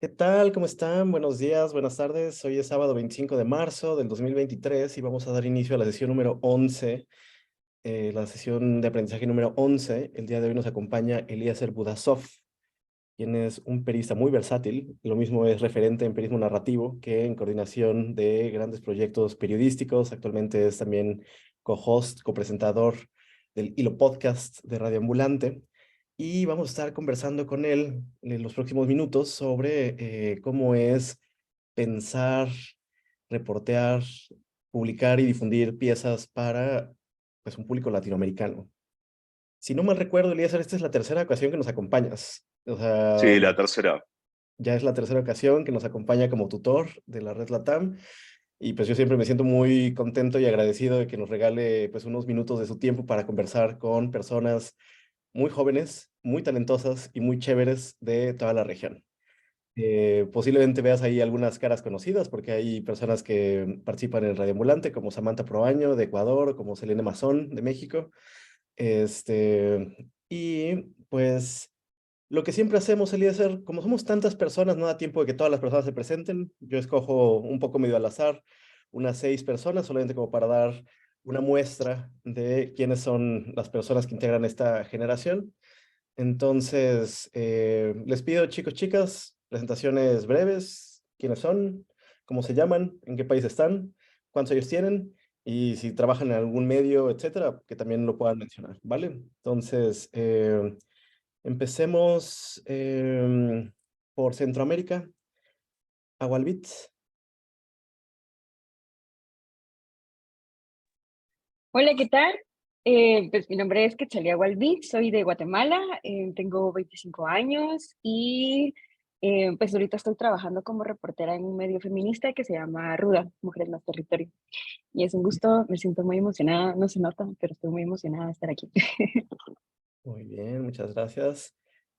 ¿Qué tal? ¿Cómo están? Buenos días, buenas tardes. Hoy es sábado 25 de marzo del 2023 y vamos a dar inicio a la sesión número 11, la sesión de aprendizaje número 11. El día de hoy nos acompaña Eliezer Budasov, quien es un periodista muy versátil. Lo mismo es referente en periodismo narrativo que en coordinación de grandes proyectos periodísticos. Actualmente es también co-host, copresentador del Hilo Podcast de Radio Ambulante. Y vamos a estar conversando con él en los próximos minutos sobre cómo es pensar, reportear, publicar y difundir piezas para pues, un público latinoamericano. Si no mal recuerdo, Eliezer, esta es la tercera ocasión que nos acompañas. O sea, Sí, la tercera. ya es la tercera ocasión que nos acompaña como tutor de la Red Latam. Y pues yo siempre me siento muy contento y agradecido de que nos regale pues unos minutos de su tiempo para conversar con personas muy jóvenes, muy talentosas y muy chéveres de toda la región. Posiblemente veas ahí algunas caras conocidas porque hay personas que participan en Radio Ambulante como Samantha Proaño de Ecuador, como Selene Mazón de México. Y pues lo que siempre hacemos, Eliezer, como somos tantas personas, no da tiempo de que todas las personas se presenten. Yo escojo un poco medio al azar, unas 6 personas, solamente como para dar una muestra de quiénes son las personas que integran esta generación. Entonces, les pido, chicos, chicas, presentaciones breves, quiénes son, cómo se llaman, en qué país están, cuántos años tienen y si trabajan en algún medio, etcétera, que también lo puedan mencionar, ¿vale? Entonces, empecemos por Centroamérica, Agualbit. Hola, ¿qué tal? Pues mi nombre es Quetzalia Gualví, soy de Guatemala, tengo 25 años y pues ahorita estoy trabajando como reportera en un medio feminista que se llama Ruda, Mujeres Más Territorio. Y es un gusto, me siento muy emocionada, no se nota, pero estoy muy emocionada de estar aquí. Muy bien, muchas gracias.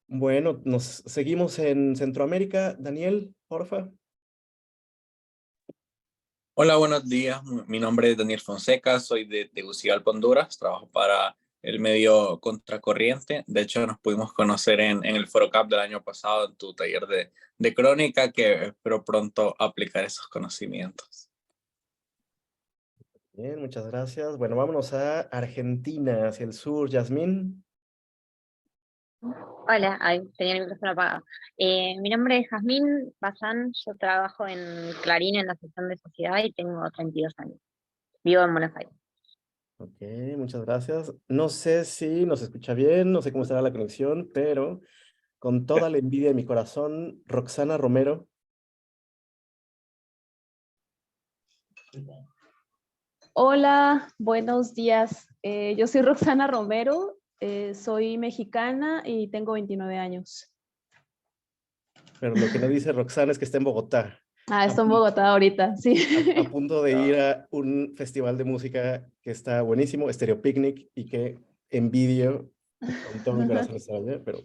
Bueno, nos seguimos en Centroamérica. Daniel, porfa. Hola, buenos días. Mi nombre es Daniel Fonseca, soy de Tegucigalpa, Honduras. Trabajo para el medio Contracorriente. De hecho, nos pudimos conocer en el Foro Cap del año pasado, en tu taller de crónica, que espero pronto aplicar esos conocimientos. Bien, muchas gracias. Bueno, vámonos a Argentina, hacia el sur. Yasmín. Hola, ay, tenía el micrófono apagado. Mi nombre es Jazmín Bazán, yo trabajo en Clarín en la sección de sociedad y tengo 32 años. Vivo en Buenos Aires. Ok, muchas gracias. No sé si nos escucha bien, no sé cómo estará la conexión, pero con toda la envidia de mi corazón, Roxana Romero. Hola, buenos días. Yo soy Roxana Romero, soy mexicana y tengo 29 años. Pero lo que no dice Roxana es que está en Bogotá, Estoy en Bogotá ahorita, sí. a punto de ir a un festival de música que está buenísimo, Stereo Picnic, y que envidio con todo mi corazón estar allá, pero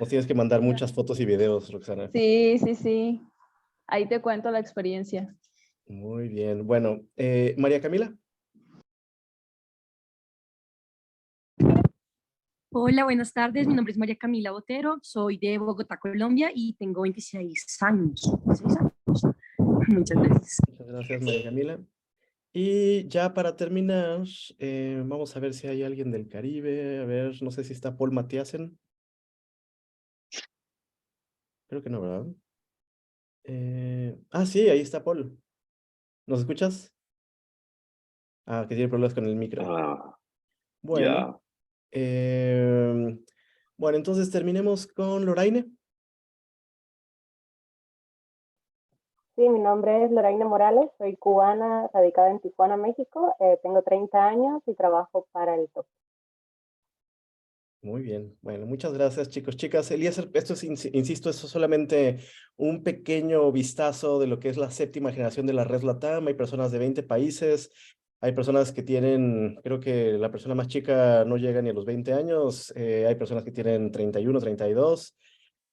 nos tienes que mandar muchas fotos y videos, Roxana. Sí, sí, sí. Ahí te cuento la experiencia. Muy bien. Bueno, María Camila. Hola, buenas tardes. Mi nombre es María Camila Botero, soy de Bogotá, Colombia y tengo 26 años. 26 años. Muchas gracias. Muchas gracias, María Camila. Y ya para terminar, vamos a ver si hay alguien del Caribe. A ver, no sé si está Paul Mathiasen. Creo que no, ¿verdad? Sí, ahí está Paul. ¿Nos escuchas? Que tiene problemas con el micro. Bueno, Ya. bueno, entonces terminemos con Loraine. Sí, mi nombre es Loraine Morales, soy cubana, radicada en Tijuana, México. Tengo 30 años y trabajo para el TOC. Muy bien, bueno, muchas gracias, chicos, chicas. Eliezer, esto es, insisto, esto es solamente un pequeño vistazo de lo que es la séptima generación de la Red Latam. Hay personas de 20 países, hay personas que tienen, creo que la persona más chica no llega ni a los 20 años, hay personas que tienen 31, 32.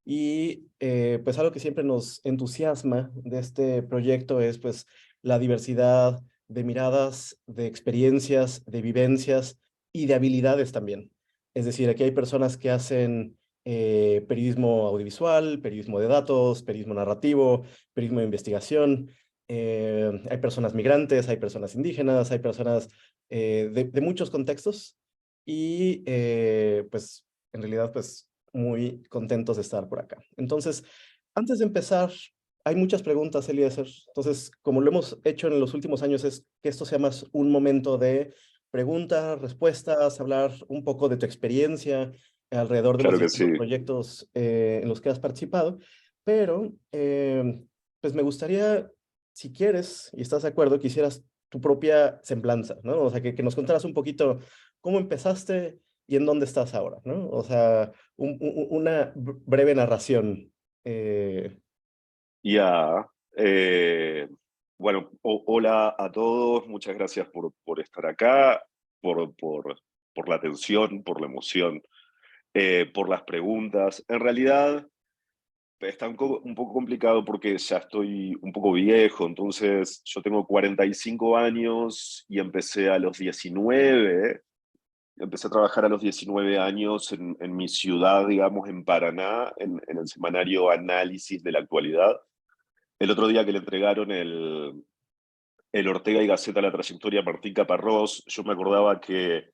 Y pues algo que siempre nos entusiasma de este proyecto es pues la diversidad de miradas, de experiencias, de vivencias y de habilidades también. Es decir, aquí hay personas que hacen periodismo audiovisual, periodismo de datos, periodismo narrativo, periodismo de investigación. Hay personas migrantes, hay personas indígenas, hay personas de muchos contextos y pues en realidad pues muy contentos de estar por acá. Entonces, antes de empezar, hay muchas preguntas, Eliezer. Entonces, como lo hemos hecho en los últimos años, es que esto sea más un momento de preguntas, respuestas, hablar un poco de tu experiencia alrededor de los Claro que distintos sí. proyectos en los que has participado, pero pues me gustaría, si quieres y estás de acuerdo, que hicieras tu propia semblanza, ¿no? O sea, que nos contaras un poquito cómo empezaste y en dónde estás ahora, ¿no? O sea, una breve narración. Ya. Bueno, hola a todos, muchas gracias por estar acá, por la atención, por la emoción, por las preguntas. En realidad está un poco complicado porque ya estoy un poco viejo, entonces yo tengo 45 años y empecé a los 19. Empecé a trabajar a los 19 años en mi ciudad, digamos, en Paraná, en el semanario Análisis de la Actualidad. El otro día que le entregaron el Ortega y Gasset a la trayectoria a Martín Caparrós, yo me acordaba que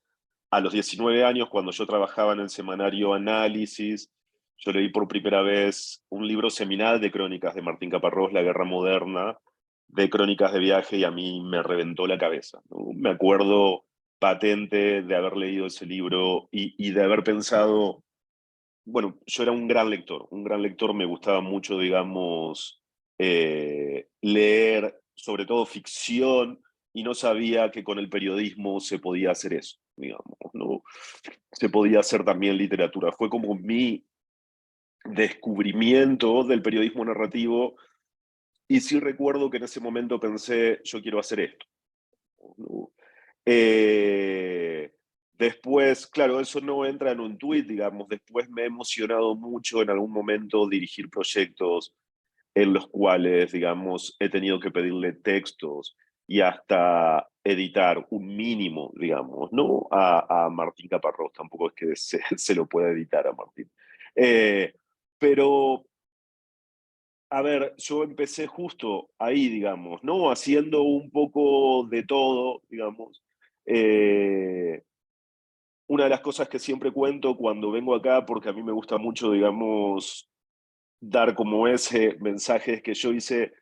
a los 19 años, cuando yo trabajaba en el semanario Análisis, yo leí por primera vez un libro seminal de crónicas de Martín Caparrós, La Guerra Moderna, de crónicas de viaje, y a mí me reventó la cabeza, ¿no? Me acuerdo patente de haber leído ese libro y de haber pensado, bueno, yo era un gran lector, me gustaba mucho, digamos, leer sobre todo ficción, y no sabía que con el periodismo se podía hacer eso, digamos, ¿no? Se podía hacer también literatura. Fue como mi descubrimiento del periodismo narrativo, y sí recuerdo que en ese momento pensé, yo quiero hacer esto, ¿no? Después, claro, eso no entra en un tuit, digamos. Después me he emocionado mucho en algún momento dirigir proyectos en los cuales, digamos, he tenido que pedirle textos y hasta editar un mínimo, digamos, ¿no? A Martín Caparrós. Tampoco es que se lo pueda editar a Martín. Eh, pero, a ver, yo empecé justo ahí, digamos, ¿no? Haciendo un poco de todo, digamos. Eh, una de las cosas que siempre cuento cuando vengo acá, porque a mí me gusta mucho, digamos, dar como ese mensaje, es que yo hice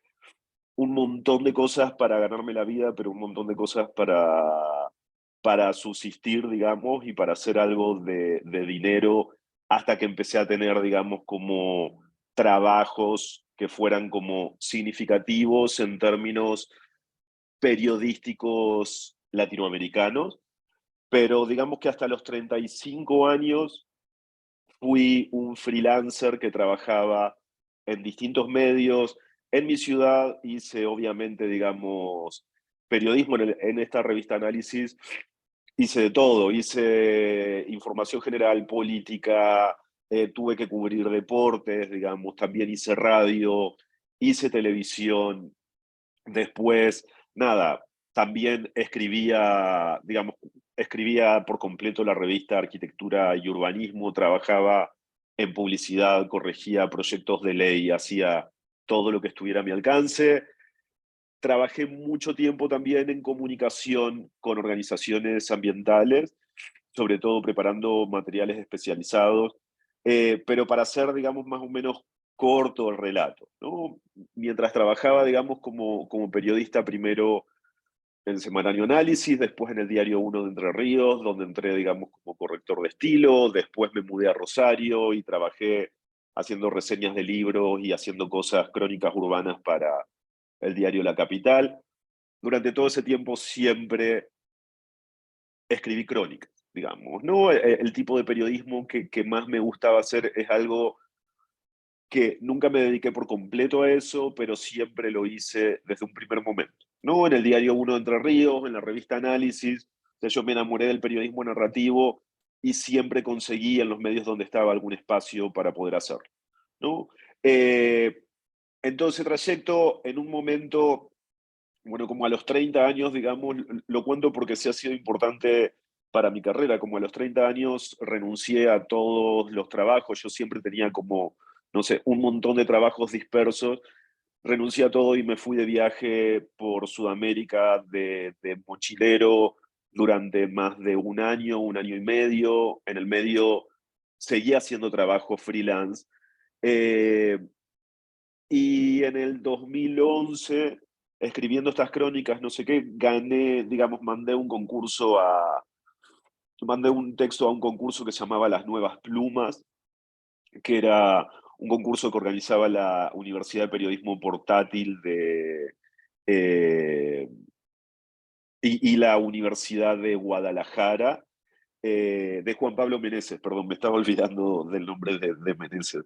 un montón de cosas para ganarme la vida, pero un montón de cosas para subsistir, digamos, y para hacer algo de dinero, hasta que empecé a tener, digamos, como trabajos que fueran como significativos en términos periodísticos latinoamericanos. Pero digamos que hasta los 35 años fui un freelancer que trabajaba en distintos medios. En mi ciudad hice, obviamente, digamos, periodismo en esta revista Análisis. Hice de todo, hice información general, política, tuve que cubrir deportes, digamos, también hice radio, hice televisión. Después, nada, también escribía, digamos, escribía por completo la revista Arquitectura y Urbanismo, trabajaba en publicidad, corregía proyectos de ley, hacía todo lo que estuviera a mi alcance. Trabajé mucho tiempo también en comunicación con organizaciones ambientales, sobre todo preparando materiales especializados, pero para hacer, digamos, más o menos corto el relato, ¿no? Mientras trabajaba, digamos, como periodista, primero en Semanario Análisis, después en el Diario Uno de Entre Ríos, donde entré, digamos, como corrector de estilo. Después me mudé a Rosario y trabajé haciendo reseñas de libros y haciendo cosas, crónicas urbanas para el diario La Capital. Durante todo ese tiempo siempre escribí crónicas, digamos, ¿no? El tipo de periodismo que más me gustaba hacer es algo que nunca me dediqué por completo a eso, pero siempre lo hice desde un primer momento, ¿no? En el Diario Uno de Entre Ríos, en la revista Análisis. O sea, yo me enamoré del periodismo narrativo y siempre conseguí en los medios donde estaba algún espacio para poder hacerlo, ¿no? En todo ese trayecto, en un momento, bueno, como a los 30 años, digamos, lo cuento porque sí ha sido importante para mi carrera. Como a los 30 años renuncié a todos los trabajos, yo siempre tenía como, no sé, un montón de trabajos dispersos. Renuncié a todo y me fui de viaje por Sudamérica de mochilero durante más de un año y medio. En el medio seguía haciendo trabajo freelance. Eh, y en el 2011, escribiendo estas crónicas, no sé qué, gané, digamos, mandé un texto a un concurso que se llamaba Las Nuevas Plumas, que era un concurso que organizaba la Universidad de Periodismo Portátil eh, y la Universidad de Guadalajara, de Juan Pablo Meneses, perdón, me estaba olvidando del nombre de Meneses.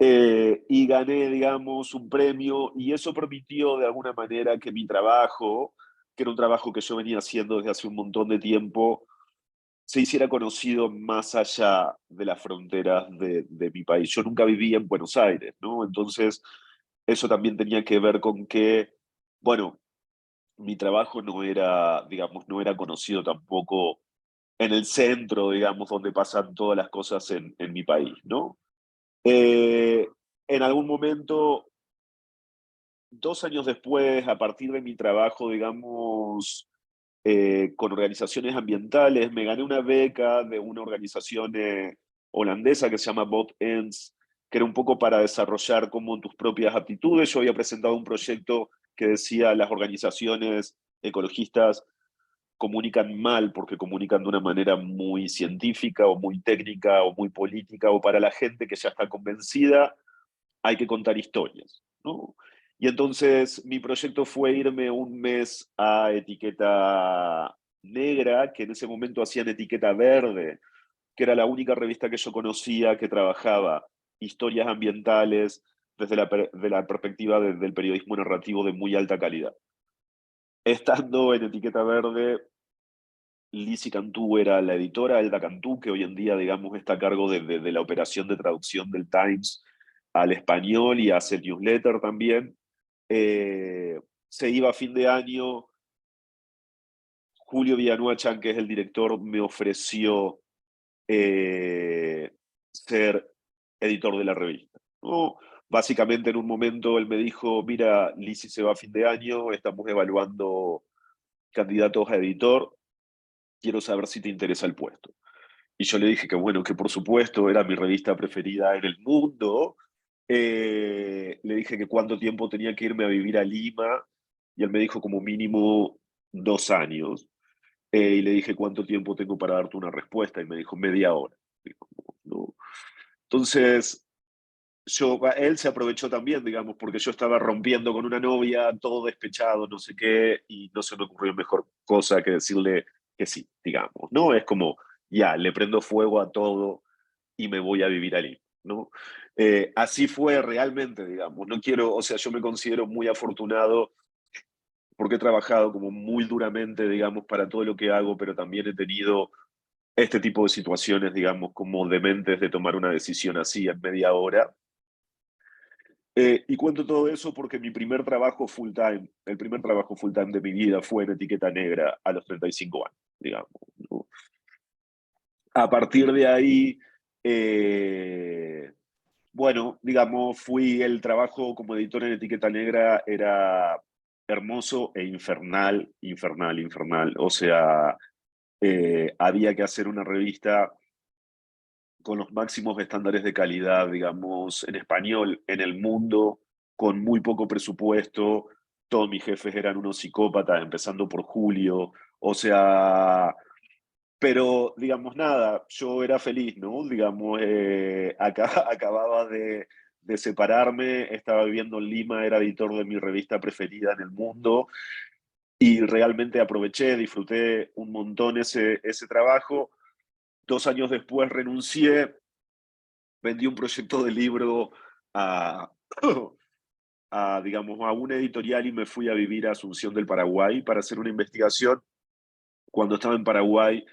Y gané, digamos, un premio, y eso permitió de alguna manera que mi trabajo, que era un trabajo que yo venía haciendo desde hace un montón de tiempo, se hiciera conocido más allá de las fronteras de mi país. Yo nunca viví en Buenos Aires, ¿no? Entonces, eso también tenía que ver con que, bueno, mi trabajo no era, digamos, no era conocido tampoco en el centro, digamos, donde pasan todas las cosas en mi país, ¿no? Eh, en algún momento, 2 años después, a partir de mi trabajo, digamos, con organizaciones ambientales, me gané una beca de una organización holandesa que se llama Bot Ends, que era un poco para desarrollar como tus propias aptitudes. Yo había presentado un proyecto que decía las organizaciones ecologistas comunican mal porque comunican de una manera muy científica o muy técnica o muy política, o para la gente que ya está convencida hay que contar historias, ¿no? Y entonces mi proyecto fue irme un mes a Etiqueta Negra, que en ese momento hacían Etiqueta Verde, que era la única revista que yo conocía que trabajaba historias ambientales desde de la perspectiva del periodismo narrativo de muy alta calidad. Estando en Etiqueta Verde, Lizzie Cantú era la editora, Elda Cantú, que hoy en día, digamos, está a cargo de la operación de traducción del Times al español y hace newsletter también. Se iba a fin de año. Julio Villanueva Chan, que es el director, me ofreció ser editor de la revista, ¿no? Básicamente, en un momento él me dijo: mira, Lizzie se va a fin de año, estamos evaluando candidatos a editor, quiero saber si te interesa el puesto. Y yo le dije que bueno, que por supuesto, era mi revista preferida en el mundo. Le dije que cuánto tiempo tenía que irme a vivir a Lima, y él me dijo como mínimo 2 años. Y le dije cuánto tiempo tengo para darte una respuesta, y me dijo media hora. Dijo, no. Entonces, él se aprovechó también, digamos, porque yo estaba rompiendo con una novia, todo despechado, no sé qué, y no se me ocurrió mejor cosa que decirle que sí, digamos, ¿no? Es como, ya, le prendo fuego a todo y me voy a vivir allí, ¿no? Así fue realmente, digamos. No quiero, o sea, yo me considero muy afortunado porque he trabajado como muy duramente, digamos, para todo lo que hago, pero también he tenido este tipo de situaciones, digamos, como dementes de tomar una decisión así en media hora. Y cuento todo eso porque mi primer trabajo full time, el primer trabajo full time de mi vida fue en Etiqueta Negra a los 35 años, digamos, ¿no? A partir de ahí, bueno, digamos, el trabajo como editor en Etiqueta Negra era hermoso e infernal, infernal, infernal. O sea, había que hacer una revista con los máximos estándares de calidad, digamos, en español, en el mundo, con muy poco presupuesto. Todos mis jefes eran unos psicópatas, empezando por Julio. O sea, pero, digamos, nada, yo era feliz, ¿no? Digamos, acababa de separarme, estaba viviendo en Lima, era editor de mi revista preferida en el mundo, y realmente aproveché, disfruté un montón ese trabajo. 2 años después renuncié, vendí un proyecto de libro a, digamos, a una editorial, y me fui a vivir a Asunción del Paraguay para hacer una investigación. Cuando estaba en Paraguay,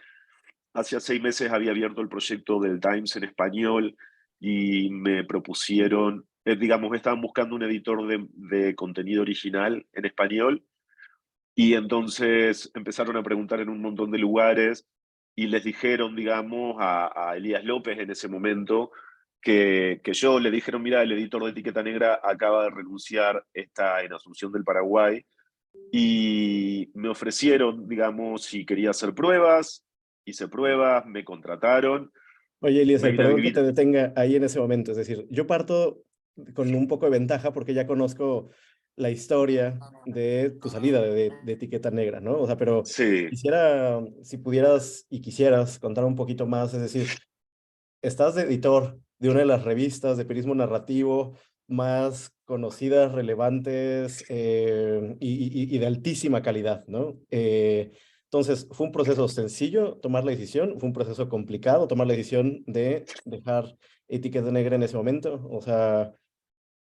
hacía 6 meses había abierto el proyecto del Times en español, y me propusieron, digamos, estaban buscando un editor de contenido original en español, y entonces empezaron a preguntar en un montón de lugares, y les dijeron, digamos, a Elías López en ese momento, que yo le dijeron, mira, el editor de Etiqueta Negra acaba de renunciar, está en Asunción del Paraguay, y me ofrecieron, digamos, si quería hacer pruebas, hice pruebas, me contrataron, Oye, me Eliezer, vine a perdón que te vivir. detenga ahí en ese momento. Es decir, yo parto con un poco de ventaja porque ya conozco la historia de tu salida de Etiqueta Negra, ¿no? O sea, pero Sí, quisiera, si pudieras y quisieras contar un poquito más, es decir, estás de editor de una de las revistas de periodismo narrativo más conocidas, relevantes y de altísima calidad, ¿no? Entonces, ¿fue un proceso sencillo tomar la decisión? ¿Fue un proceso complicado tomar la decisión de dejar Etiqueta Negra en ese momento? O sea,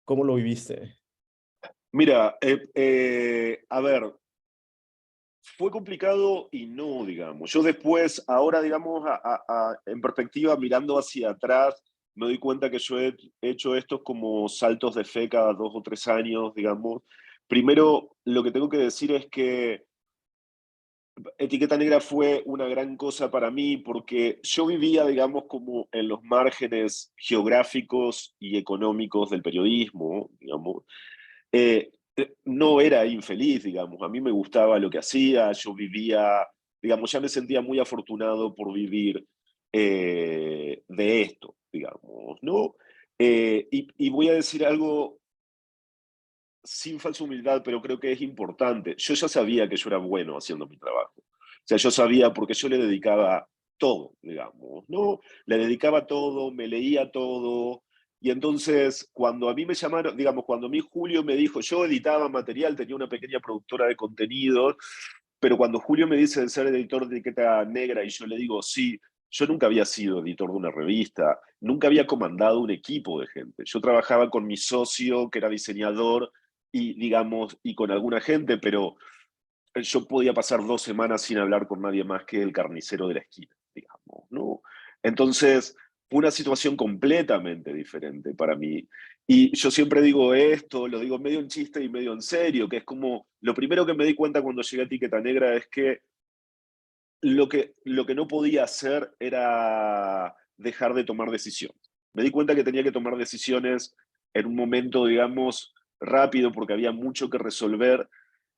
¿cómo lo viviste? mira, a ver, fue complicado y no, digamos. Yo después, ahora, digamos, en perspectiva, mirando hacia atrás, me doy cuenta que yo he hecho estos como saltos de fe cada 2 o 3 años, digamos. Primero, lo que tengo que decir es que Etiqueta Negra fue una gran cosa para mí porque yo vivía, digamos, como en los márgenes geográficos y económicos del periodismo, digamos. No era infeliz, digamos. A mí me gustaba lo que hacía, yo vivía, digamos, ya me sentía muy afortunado por vivir de esto, digamos, ¿no? Y voy a decir algo sin falsa humildad, pero creo que es importante. Yo ya sabía que yo era bueno haciendo mi trabajo. O sea, yo sabía porque yo le dedicaba todo, digamos, ¿no? Le dedicaba todo, me leía todo. Y entonces, cuando a mí me llamaron, digamos, cuando a mí Julio me dijo, yo editaba material, tenía una pequeña productora de contenidos, pero cuando Julio me dice de ser editor de Etiqueta Negra y yo le digo, sí, yo nunca había sido editor de una revista, nunca había comandado un equipo de gente. Yo trabajaba con mi socio, que era diseñador, y digamos, y con alguna gente, pero yo podía pasar 2 semanas sin hablar con nadie más que el carnicero de la esquina, digamos, ¿no? Entonces, fue una situación completamente diferente para mí. Y yo siempre digo esto, lo digo medio en chiste y medio en serio, que es como, lo primero que me di cuenta cuando llegué a Etiqueta Negra es que lo que no podía hacer era dejar de tomar decisiones. Me di cuenta que tenía que tomar decisiones en un momento, digamos, rápido, porque había mucho que resolver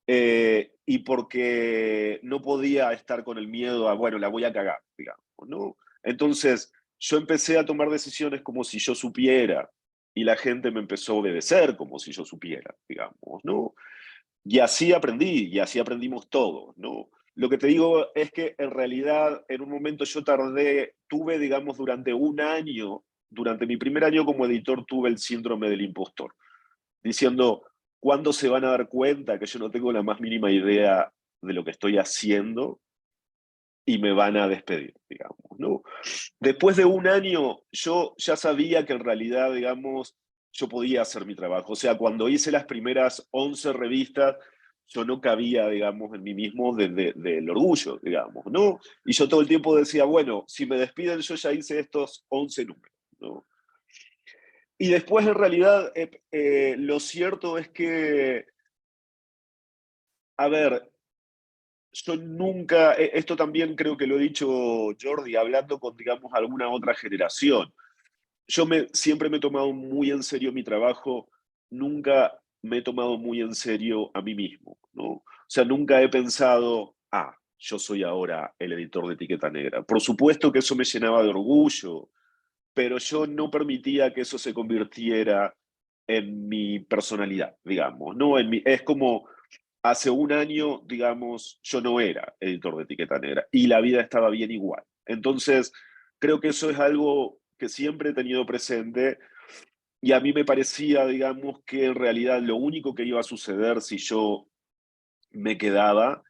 y porque no podía estar con el miedo a, bueno, la voy a cagar, digamos, ¿no? Entonces, yo empecé a tomar decisiones como si yo supiera y la gente me empezó a obedecer como si yo supiera, digamos, ¿no? Y así aprendí, y así aprendimos todos, ¿no? Lo que te digo es que en realidad en un momento yo tuve, digamos, durante un año, durante mi primer año como editor, tuve el síndrome del impostor, diciendo, ¿cuándo se van a dar cuenta que yo no tengo la más mínima idea de lo que estoy haciendo y me van a despedir, digamos, ¿no? Después de un año, yo ya sabía que en realidad, digamos, yo podía hacer mi trabajo. O sea, cuando hice las primeras 11 revistas, yo no cabía, digamos, en mí mismo del orgullo, digamos, ¿no? Y yo todo el tiempo decía, bueno, si me despiden, yo ya hice estos 11 números, ¿no? Y después, en realidad, lo cierto es que, a ver, yo nunca, esto también creo que lo he dicho Jordi, hablando con, digamos, alguna otra generación. Siempre me he tomado muy en serio mi trabajo, nunca me he tomado muy en serio a mí mismo, ¿no? O sea, nunca he pensado, yo soy ahora el editor de Etiqueta Negra. Por supuesto que eso me llenaba de orgullo, pero yo no permitía que eso se convirtiera en mi personalidad, digamos, ¿no? Es como hace un año, digamos, yo no era editor de Etiqueta Negra y la vida estaba bien igual. Entonces, creo que eso es algo que siempre he tenido presente y a mí me parecía, digamos, que en realidad lo único que iba a suceder si yo me quedaba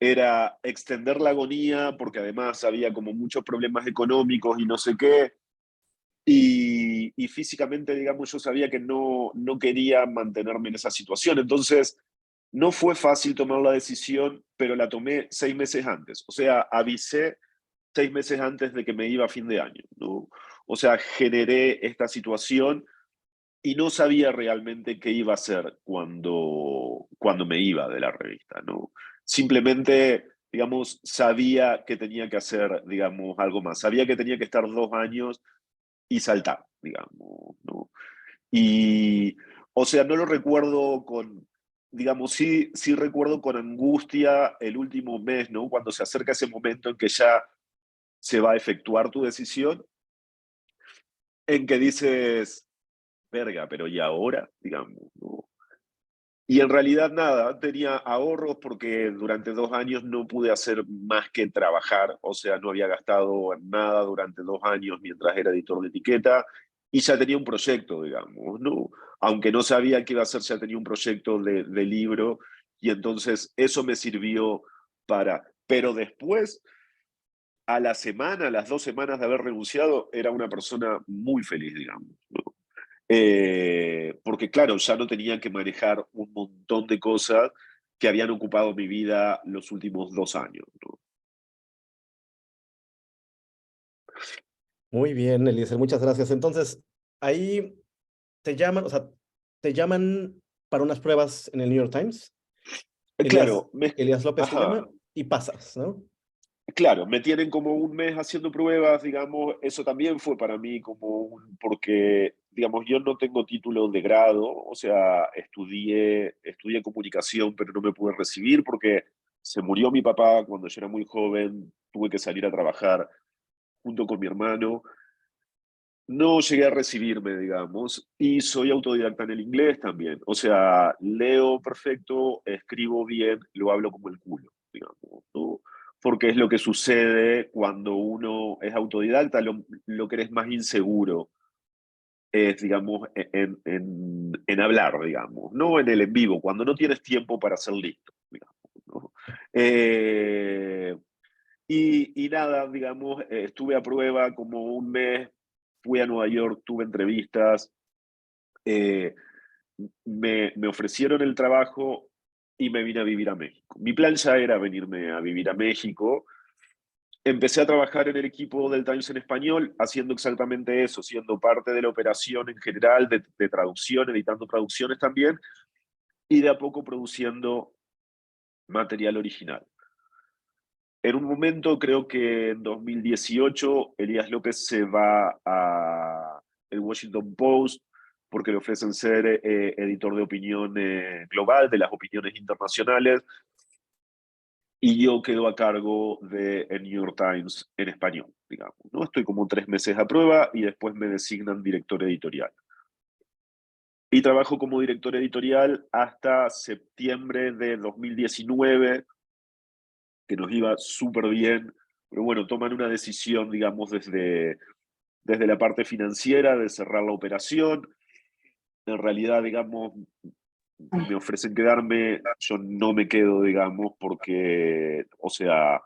era extender la agonía, porque además había como muchos problemas económicos y no sé qué, y físicamente, digamos, yo sabía que no quería mantenerme en esa situación. Entonces, no fue fácil tomar la decisión, pero la tomé 6 meses antes. O sea, avisé 6 meses antes de que me iba a fin de año, ¿no? O sea, generé esta situación y no sabía realmente qué iba a hacer cuando me iba de la revista, ¿no? Simplemente digamos, sabía que tenía que hacer, digamos, algo más. Sabía que tenía que estar 2 años y saltar, digamos, ¿no? Y, o sea, no lo recuerdo con, digamos, sí recuerdo con angustia el último mes, ¿no? Cuando se acerca ese momento en que ya se va a efectuar tu decisión, en que dices, verga, pero ¿y ahora? Digamos, ¿no? Y en realidad nada, tenía ahorros porque durante 2 años no pude hacer más que trabajar, o sea, no había gastado nada durante 2 años mientras era editor de etiqueta y ya tenía un proyecto, digamos, ¿no? Aunque no sabía qué iba a hacer, ya tenía un proyecto de libro y entonces eso me sirvió para... Pero después, a la semana, a las 2 semanas de haber renunciado, era una persona muy feliz, digamos, ¿no? Porque claro, ya no tenía que manejar un montón de cosas que habían ocupado mi vida los últimos 2 años, ¿no? Muy bien, Eliezer, muchas gracias. Entonces, ahí te llaman, o sea, te llaman para unas pruebas en el New York Times. Elías, Claro, Elías López te ajá, llama y pasas, ¿no? claro, me tienen como un mes haciendo pruebas, digamos, eso también fue para mí como porque, digamos, yo no tengo título de grado, o sea, estudié comunicación, pero no me pude recibir porque se murió mi papá cuando yo era muy joven, tuve que salir a trabajar junto con mi hermano. No llegué a recibirme, digamos, y soy autodidacta en el inglés también. O sea, leo perfecto, escribo bien, lo hablo como el culo, digamos, ¿no? Porque es lo que sucede cuando uno es autodidacta, lo que eres más inseguro es, digamos, en hablar, digamos, no en el en vivo, cuando no tienes tiempo para ser listo, digamos, ¿no? Eh, y nada, digamos, estuve a prueba como un mes, fui a Nueva York, tuve entrevistas, eh, me ofrecieron el trabajo y me vine a vivir a México. Mi plan ya era venirme a vivir a México. Empecé a trabajar en el equipo del Times en español, haciendo exactamente eso, siendo parte de la operación en general de traducción, editando traducciones también, y de a poco produciendo material original. En un momento, creo que en 2018, Elías López se va a el Washington Post porque le ofrecen ser editor de opinión global, de las opiniones internacionales, y yo quedo a cargo de el New York Times en español, digamos, ¿no? Estoy como 3 meses a prueba y después me designan director editorial. Y trabajo como director editorial hasta septiembre de 2019, que nos iba súper bien, pero bueno, toman una decisión, digamos, desde la parte financiera de cerrar la operación. En realidad, digamos, me ofrecen quedarme, yo no me quedo, digamos, porque, o sea,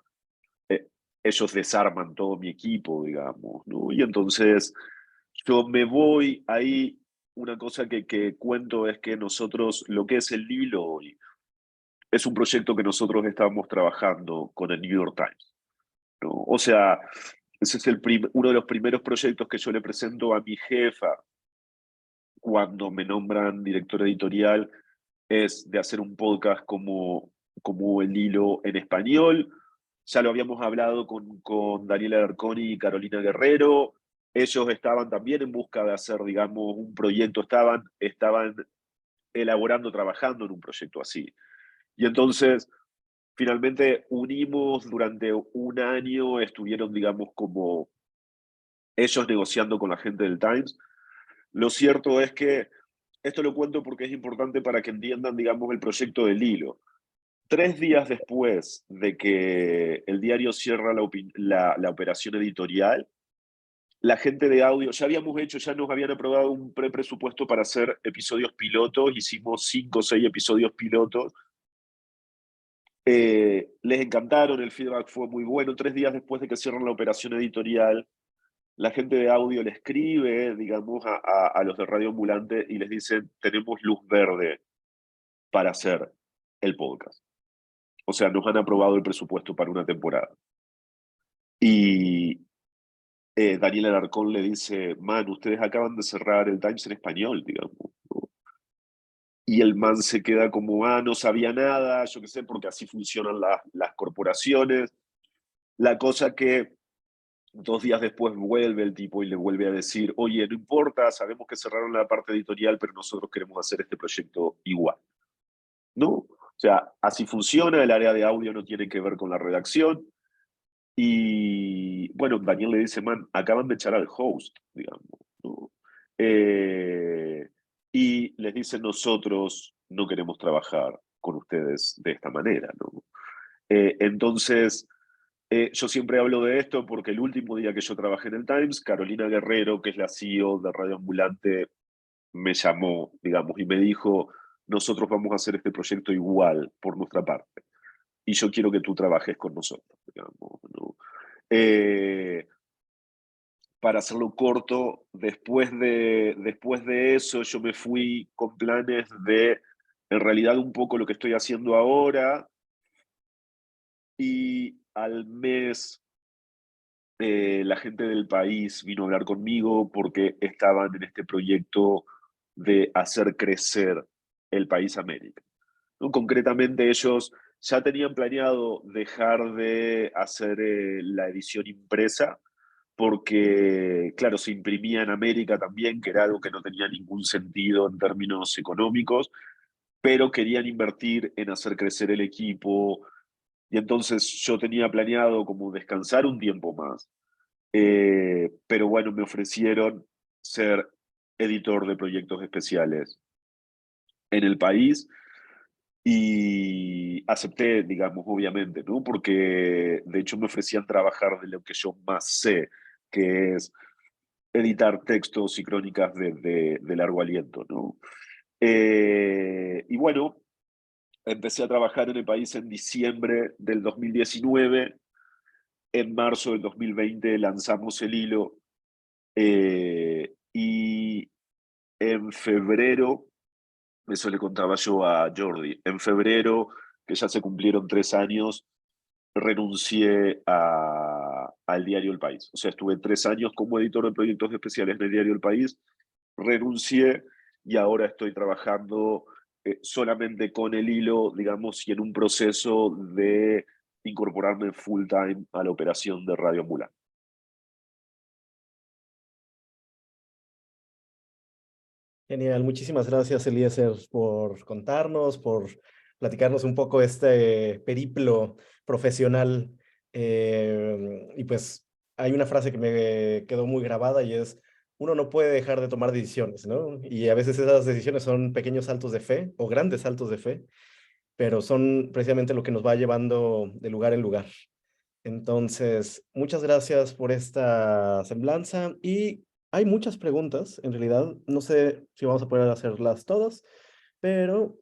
eh, ellos desarman todo mi equipo, digamos, ¿no? Y entonces yo me voy ahí. Una cosa que cuento es que nosotros, lo que es el libro hoy, es un proyecto que nosotros estábamos trabajando con el New York Times, ¿no? O sea, ese es uno de los primeros proyectos que yo le presento a mi jefa cuando me nombran director editorial, es de hacer un podcast como El Hilo en español. Ya lo habíamos hablado con Daniela Alarconi y Carolina Guerrero. Ellos estaban también en busca de hacer, digamos, un proyecto, estaban elaborando, trabajando en un proyecto así. Y entonces finalmente unimos durante un año, estuvieron, digamos, como ellos negociando con la gente del Times. Lo cierto es que, esto lo cuento porque es importante para que entiendan, digamos, el proyecto del hilo. 3 días después de que el diario cierra la operación editorial, la gente de audio, ya nos habían aprobado un presupuesto para hacer episodios pilotos, hicimos 5 o 6 episodios pilotos. Les encantaron, el feedback fue muy bueno. 3 días después de que cierran la operación editorial, la gente de audio le escribe, digamos, a los de Radio Ambulante y les dice, tenemos luz verde para hacer el podcast. O sea, nos han aprobado el presupuesto para una temporada. Y Daniel Alarcón le dice, man, ustedes acaban de cerrar el Times en español, digamos, ¿no? y el man se queda como, no sabía nada, yo qué sé, porque así funcionan las corporaciones. La cosa que 2 días después vuelve el tipo y le vuelve a decir, oye, no importa, sabemos que cerraron la parte editorial, pero nosotros queremos hacer este proyecto igual. ¿No? O sea, así funciona, el área de audio no tiene que ver con la redacción. Y bueno, Daniel le dice, man, acaban de echar al host, digamos, ¿no? Y les dice, nosotros no queremos trabajar con ustedes de esta manera, ¿no? Entonces, yo siempre hablo de esto porque el último día que yo trabajé en el Times, Carolina Guerrero, que es la CEO de Radio Ambulante, me llamó, digamos, y me dijo, nosotros vamos a hacer este proyecto igual por nuestra parte. Y yo quiero que tú trabajes con nosotros, digamos, ¿no? Para hacerlo corto, después de eso yo me fui con planes de, en realidad, un poco lo que estoy haciendo ahora, y al mes la gente del país vino a hablar conmigo porque estaban en este proyecto de hacer crecer el país América, ¿no? Concretamente ellos ya tenían planeado dejar de hacer la edición impresa porque, claro, se imprimía en América también, que era algo que no tenía ningún sentido en términos económicos, pero querían invertir en hacer crecer el equipo, y entonces yo tenía planeado como descansar un tiempo más. Pero bueno, me ofrecieron ser editor de proyectos especiales en el país y acepté, digamos, obviamente, ¿no? Porque de hecho me ofrecían trabajar de lo que yo más sé, que es editar textos y crónicas de largo aliento, ¿no? Y bueno, empecé a trabajar en el país en diciembre del 2019. En marzo del 2020 lanzamos el hilo, y en febrero, eso le contaba yo a Jordi, en febrero, que ya se cumplieron 3 años, renuncié al diario El País. O sea, estuve 3 años como editor de proyectos especiales en el diario El País, renuncié y ahora estoy trabajando solamente con el hilo, digamos, y en un proceso de incorporarme full time a la operación de Radio Ambulante. Genial, muchísimas gracias, Eliezer, por contarnos, por platicarnos un poco este periplo profesional. Y pues hay una frase que me quedó muy grabada y es, uno no puede dejar de tomar decisiones, ¿no? Y a veces esas decisiones son pequeños saltos de fe o grandes saltos de fe, pero son precisamente lo que nos va llevando de lugar en lugar. Entonces, muchas gracias por esta semblanza y hay muchas preguntas, en realidad, no sé si vamos a poder hacerlas todas, pero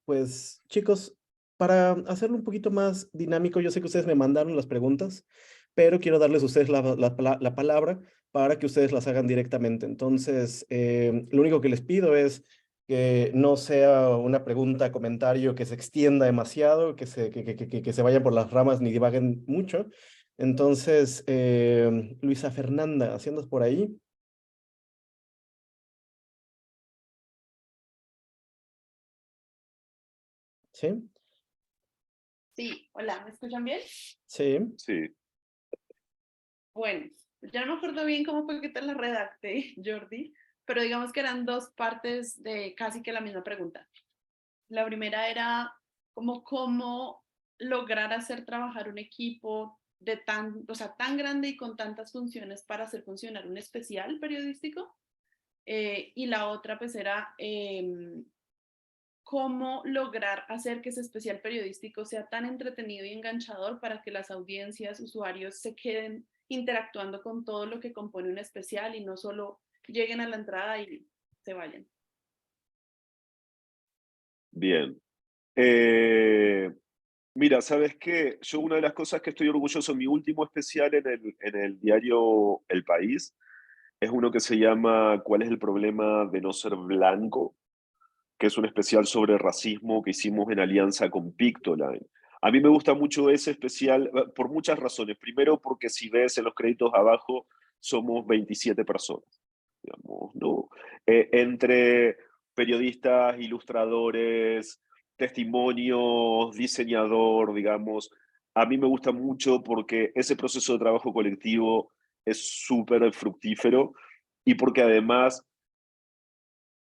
pues chicos, para hacerlo un poquito más dinámico, yo sé que ustedes me mandaron las preguntas, pero quiero darles a ustedes la palabra para que ustedes las hagan directamente. Entonces, lo único que les pido es que no sea una pregunta, comentario que se extienda demasiado, que se vayan por las ramas ni divaguen mucho. Entonces, Luisa Fernanda, ¿sí andas por ahí? ¿Sí? Sí, hola, ¿me escuchan bien? Sí. Sí. Bueno, ya no me acuerdo bien cómo fue que te la redacté, Jordi, pero digamos que eran dos partes de casi que la misma pregunta. La primera era como cómo lograr hacer trabajar un equipo de tan grande y con tantas funciones para hacer funcionar un especial periodístico. Y la otra pues era cómo lograr hacer que ese especial periodístico sea tan entretenido y enganchador para que las audiencias, usuarios se queden interactuando con todo lo que compone un especial y no solo lleguen a la entrada y se vayan. Bien. Mira, ¿sabes qué? Yo una de las cosas que estoy orgulloso, mi último especial en el diario El País, es uno que se llama ¿Cuál es el problema de no ser blanco?, que es un especial sobre racismo que hicimos en alianza con Pictoline. A mí me gusta mucho ese especial por muchas razones. Primero, porque si ves en los créditos abajo, somos 27 personas, digamos, ¿no? Entre periodistas, ilustradores, testimonios, diseñador, digamos. A mí me gusta mucho porque ese proceso de trabajo colectivo es súper fructífero y porque además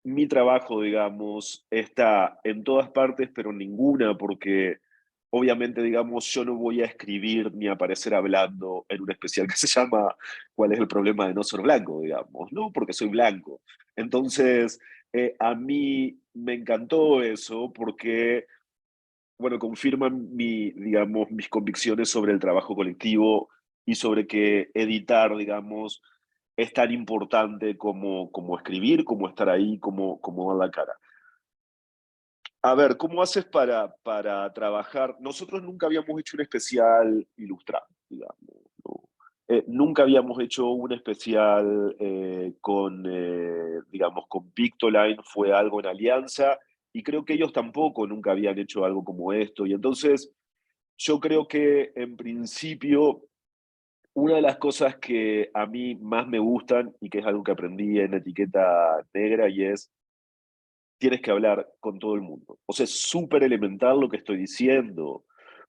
mi trabajo, digamos, está en todas partes, pero en ninguna, porque obviamente, digamos, yo no voy a escribir ni a aparecer hablando en un especial que se llama ¿Cuál es el problema de no ser blanco? Digamos, ¿no? Porque soy blanco. Entonces, a mí me encantó eso porque, bueno, confirman digamos, mis convicciones sobre el trabajo colectivo y sobre que editar, digamos, es tan importante como escribir, como estar ahí, como dar la cara. A ver, ¿cómo haces para trabajar? Nosotros nunca habíamos hecho un especial ilustrado, digamos, ¿no? Nunca habíamos hecho un especial digamos, con Pictoline, fue algo en alianza, y creo que ellos tampoco nunca habían hecho algo como esto. Y entonces, yo creo que en principio, una de las cosas que a mí más me gustan, y que es algo que aprendí en Etiqueta Negra, y es tienes que hablar con todo el mundo. O sea, es súper elemental lo que estoy diciendo,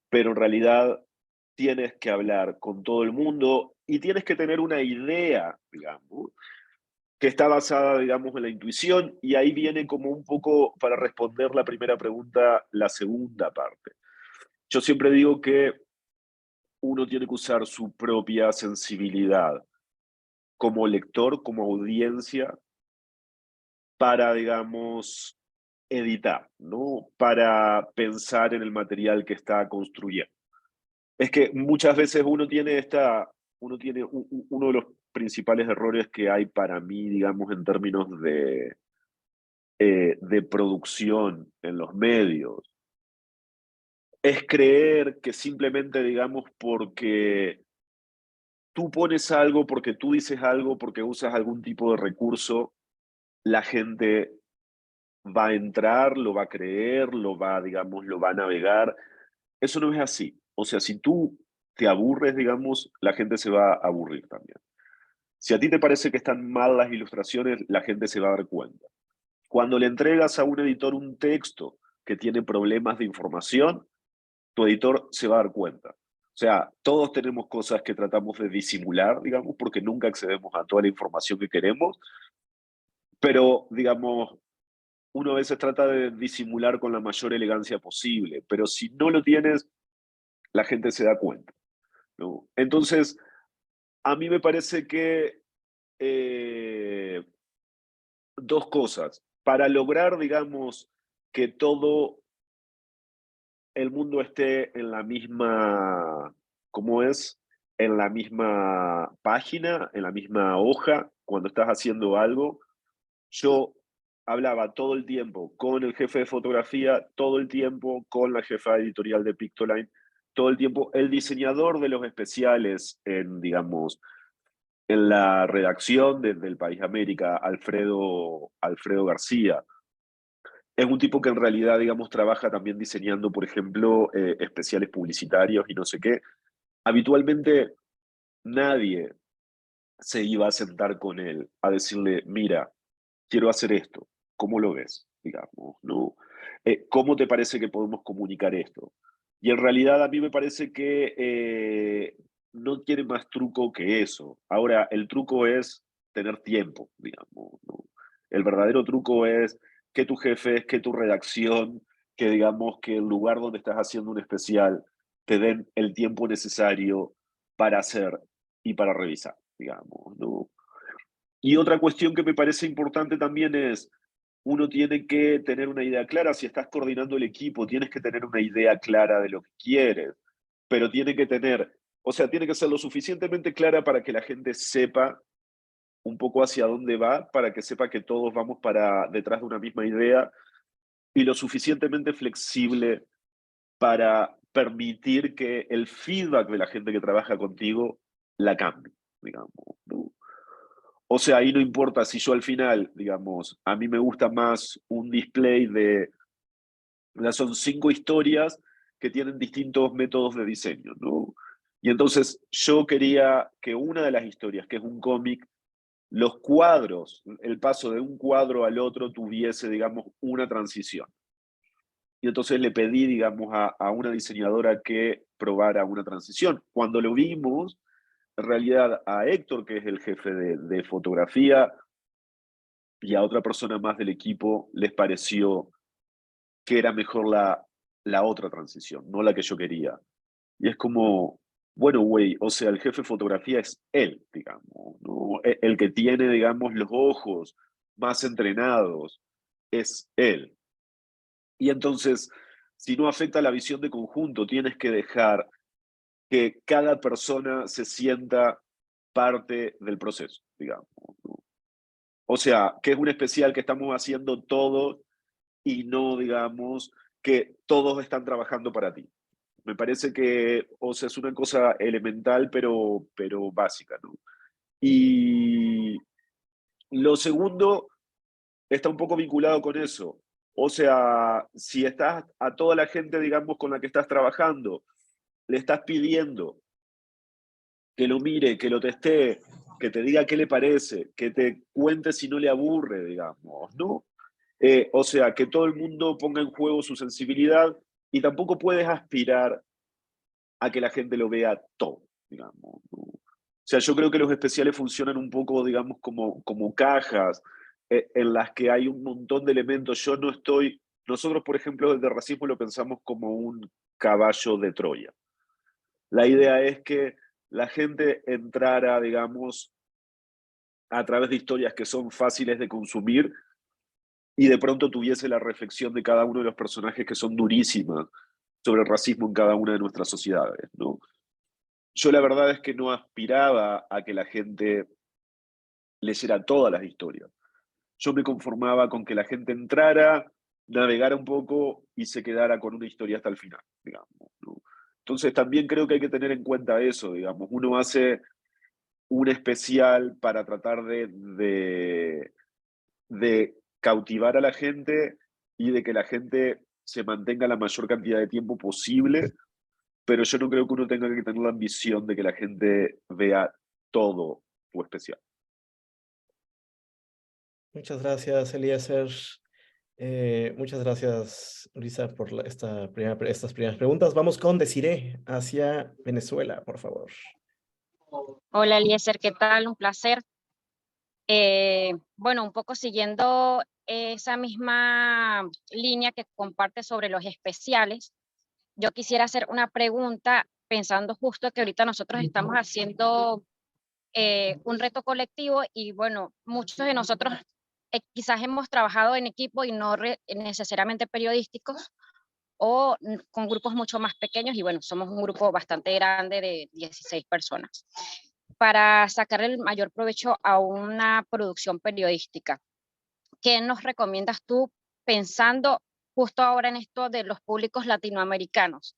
pero en realidad tienes que hablar con todo el mundo y tienes que tener una idea, digamos, que está basada, digamos, en la intuición, y ahí viene como un poco, para responder la primera pregunta, la segunda parte. Yo siempre digo que uno tiene que usar su propia sensibilidad como lector, como audiencia, para, digamos, editar, ¿no? Para pensar en el material que está construyendo. Es que muchas veces uno de los principales errores que hay para mí, digamos, en términos de producción en los medios, es creer que simplemente, digamos, porque tú pones algo, porque tú dices algo, porque usas algún tipo de recurso, la gente va a entrar, lo va a creer, digamos, lo va a navegar. Eso no es así. O sea, si tú te aburres, digamos, la gente se va a aburrir también. Si a ti te parece que están mal las ilustraciones, la gente se va a dar cuenta. Cuando le entregas a un editor un texto que tiene problemas de información, tu editor se va a dar cuenta. O sea, todos tenemos cosas que tratamos de disimular, digamos, porque nunca accedemos a toda la información que queremos, pero, digamos, uno a veces trata de disimular con la mayor elegancia posible, pero si no lo tienes, la gente se da cuenta, ¿no? Entonces, a mí me parece que dos cosas. Para lograr, digamos, que todo el mundo esté en la misma, ¿cómo es? En la misma página, en la misma hoja, cuando estás haciendo algo, yo hablaba todo el tiempo con el jefe de fotografía, todo el tiempo con la jefa editorial de Pictoline, todo el tiempo el diseñador de los especiales en, digamos, en la redacción del País América, Alfredo García. Es un tipo que en realidad, digamos, trabaja también diseñando, por ejemplo, especiales publicitarios y no sé qué. Habitualmente nadie se iba a sentar con él a decirle, mira, quiero hacer esto, ¿cómo lo ves? Digamos, ¿no? ¿Cómo te parece que podemos comunicar esto? Y en realidad a mí me parece que no tiene más truco que eso. Ahora, el truco es tener tiempo, digamos, ¿no? El verdadero truco es que tu jefe, que tu redacción, que digamos que el lugar donde estás haciendo un especial te den el tiempo necesario para hacer y para revisar, digamos, ¿no? Y otra cuestión que me parece importante también es, uno tiene que tener una idea clara, si estás coordinando el equipo, tienes que tener una idea clara de lo que quieres, pero tiene que tener, o sea, tiene que ser lo suficientemente clara para que la gente sepa un poco hacia dónde va, para que sepa que todos vamos para detrás de una misma idea, y lo suficientemente flexible para permitir que el feedback de la gente que trabaja contigo la cambie, digamos, ¿no? O sea, ahí no importa si yo al final, digamos, a mí me gusta más un display son 5 historias que tienen distintos métodos de diseño, ¿no? Y entonces yo quería que una de las historias, que es un cómic, los cuadros, el paso de un cuadro al otro tuviese, digamos, una transición. Y entonces le pedí, digamos, a una diseñadora que probara una transición. Cuando lo vimos, en realidad a Héctor, que es el jefe de fotografía, y a otra persona más del equipo, les pareció que era mejor la otra transición, no la que yo quería. Y es como, bueno, güey, o sea, el jefe de fotografía es él, digamos, ¿no? El que tiene, digamos, los ojos más entrenados es él. Y entonces, si no afecta la visión de conjunto, tienes que dejar que cada persona se sienta parte del proceso, digamos, ¿no? O sea, que es un especial que estamos haciendo todos y no, digamos, que todos están trabajando para ti. Me parece que, o sea, es una cosa elemental, pero básica, ¿no? Y lo segundo está un poco vinculado con eso. O sea, si estás a toda la gente, digamos, con la que estás trabajando, le estás pidiendo que lo mire, que lo testee, que te diga qué le parece, que te cuente si no le aburre, digamos, ¿no? O sea, que todo el mundo ponga en juego su sensibilidad y tampoco puedes aspirar a que la gente lo vea todo, digamos, ¿no? O sea, yo creo que los especiales funcionan un poco, digamos, como cajas en las que hay un montón de elementos. Nosotros, por ejemplo, desde Racismo lo pensamos como un caballo de Troya. La idea es que la gente entrara, digamos, a través de historias que son fáciles de consumir y de pronto tuviese la reflexión de cada uno de los personajes que son durísimas sobre el racismo en cada una de nuestras sociedades, ¿no? Yo la verdad es que no aspiraba a que la gente leyera todas las historias. Yo me conformaba con que la gente entrara, navegara un poco y se quedara con una historia hasta el final, digamos, ¿no? Entonces también creo que hay que tener en cuenta eso, digamos. Uno hace un especial para tratar de cautivar a la gente y de que la gente se mantenga la mayor cantidad de tiempo posible, pero yo no creo que uno tenga que tener la ambición de que la gente vea todo tu especial. Muchas gracias, Eliezer. Muchas gracias, Luisa, por estas primeras preguntas. Vamos con Desiree hacia Venezuela, por favor. Hola Eliezer, ¿qué tal? Un placer. Bueno, un poco siguiendo esa misma línea que comparte sobre los especiales, yo quisiera hacer una pregunta pensando justo que ahorita nosotros estamos haciendo un reto colectivo y bueno, muchos de nosotros quizás hemos trabajado en equipo y no necesariamente periodísticos o con grupos mucho más pequeños y bueno, somos un grupo bastante grande de 16 personas para sacar el mayor provecho a una producción periodística. ¿Qué nos recomiendas tú pensando justo ahora en esto de los públicos latinoamericanos?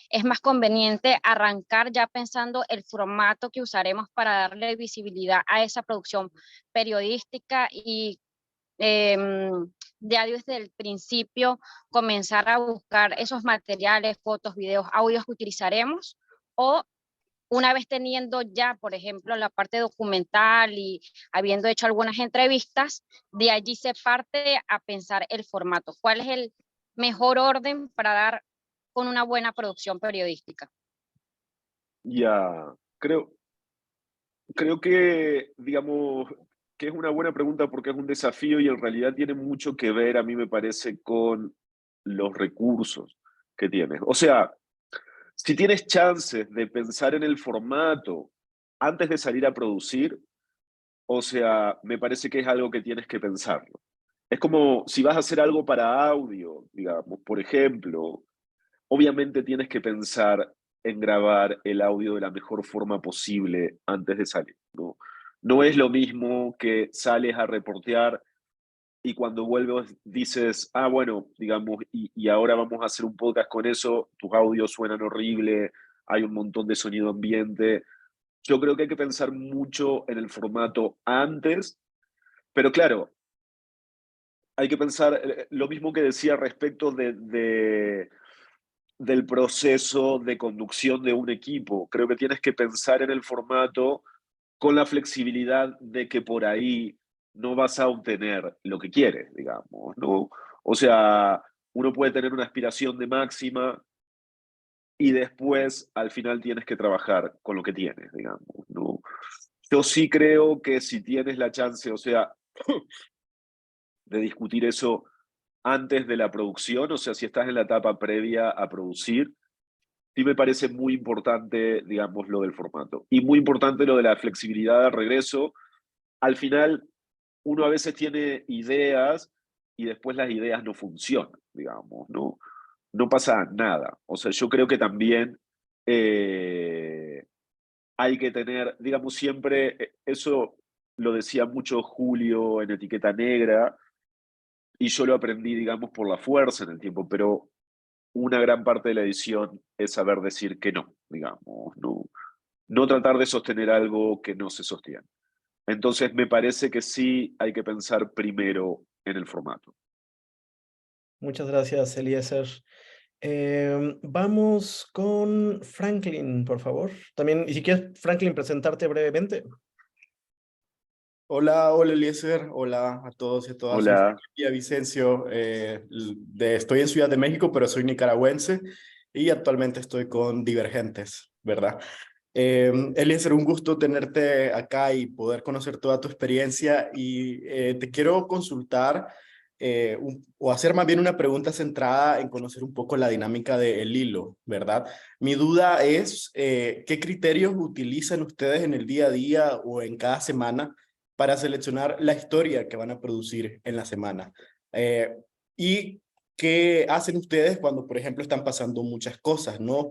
¿Es más conveniente arrancar ya pensando el formato que usaremos para darle visibilidad a esa producción periodística y ya desde el principio comenzar a buscar esos materiales, fotos, videos, audios que utilizaremos? ¿O una vez teniendo ya, por ejemplo, la parte documental y habiendo hecho algunas entrevistas, de allí se parte a pensar el formato? ¿Cuál es el mejor orden para dar con una buena producción periodística? Ya, creo que, digamos, que es una buena pregunta porque es un desafío y en realidad tiene mucho que ver, a mí me parece, con los recursos que tienes. O sea, si tienes chances de pensar en el formato antes de salir a producir, o sea, me parece que es algo que tienes que pensarlo. Es como si vas a hacer algo para audio, digamos, por ejemplo, obviamente tienes que pensar en grabar el audio de la mejor forma posible antes de salir, ¿no? No es lo mismo que sales a reportear y cuando vuelves dices, ah, bueno, digamos, y ahora vamos a hacer un podcast con eso, tus audios suenan horrible, hay un montón de sonido ambiente. Yo creo que hay que pensar mucho en el formato antes, pero claro, hay que pensar lo mismo que decía respecto del proceso de conducción de un equipo. Creo que tienes que pensar en el formato con la flexibilidad de que por ahí no vas a obtener lo que quieres, digamos, ¿no? O sea, uno puede tener una aspiración de máxima y después al final tienes que trabajar con lo que tienes, digamos, ¿no? Yo sí creo que si tienes la chance, o sea, de discutir eso antes de la producción, o sea, si estás en la etapa previa a producir, sí me parece muy importante, digamos, lo del formato. Y muy importante lo de la flexibilidad de regreso. Al final, uno a veces tiene ideas y después las ideas no funcionan, digamos, ¿no? No pasa nada. O sea, yo creo que también hay que tener, digamos, siempre, eso lo decía mucho Julio en Etiqueta Negra, y yo lo aprendí, digamos, por la fuerza en el tiempo, pero una gran parte de la edición es saber decir que no, digamos, no, no tratar de sostener algo que no se sostiene. Entonces, me parece que sí hay que pensar primero en el formato. Muchas gracias, Eliezer. Vamos con Franklin, por favor. También, y si quieres, Franklin, presentarte brevemente. Hola, hola Eliezer, hola a todos y a todas. Soy Hola. Vicencio, estoy en Ciudad de México, pero soy nicaragüense y actualmente estoy con Divergentes, ¿verdad? Eliezer, un gusto tenerte acá y poder conocer toda tu experiencia y te quiero consultar o hacer más bien una pregunta centrada en conocer un poco la dinámica del hilo, ¿verdad? Mi duda es, ¿qué criterios utilizan ustedes en el día a día o en cada semana para seleccionar la historia que van a producir en la semana? Y qué hacen ustedes cuando, por ejemplo, están pasando muchas cosas, ¿no?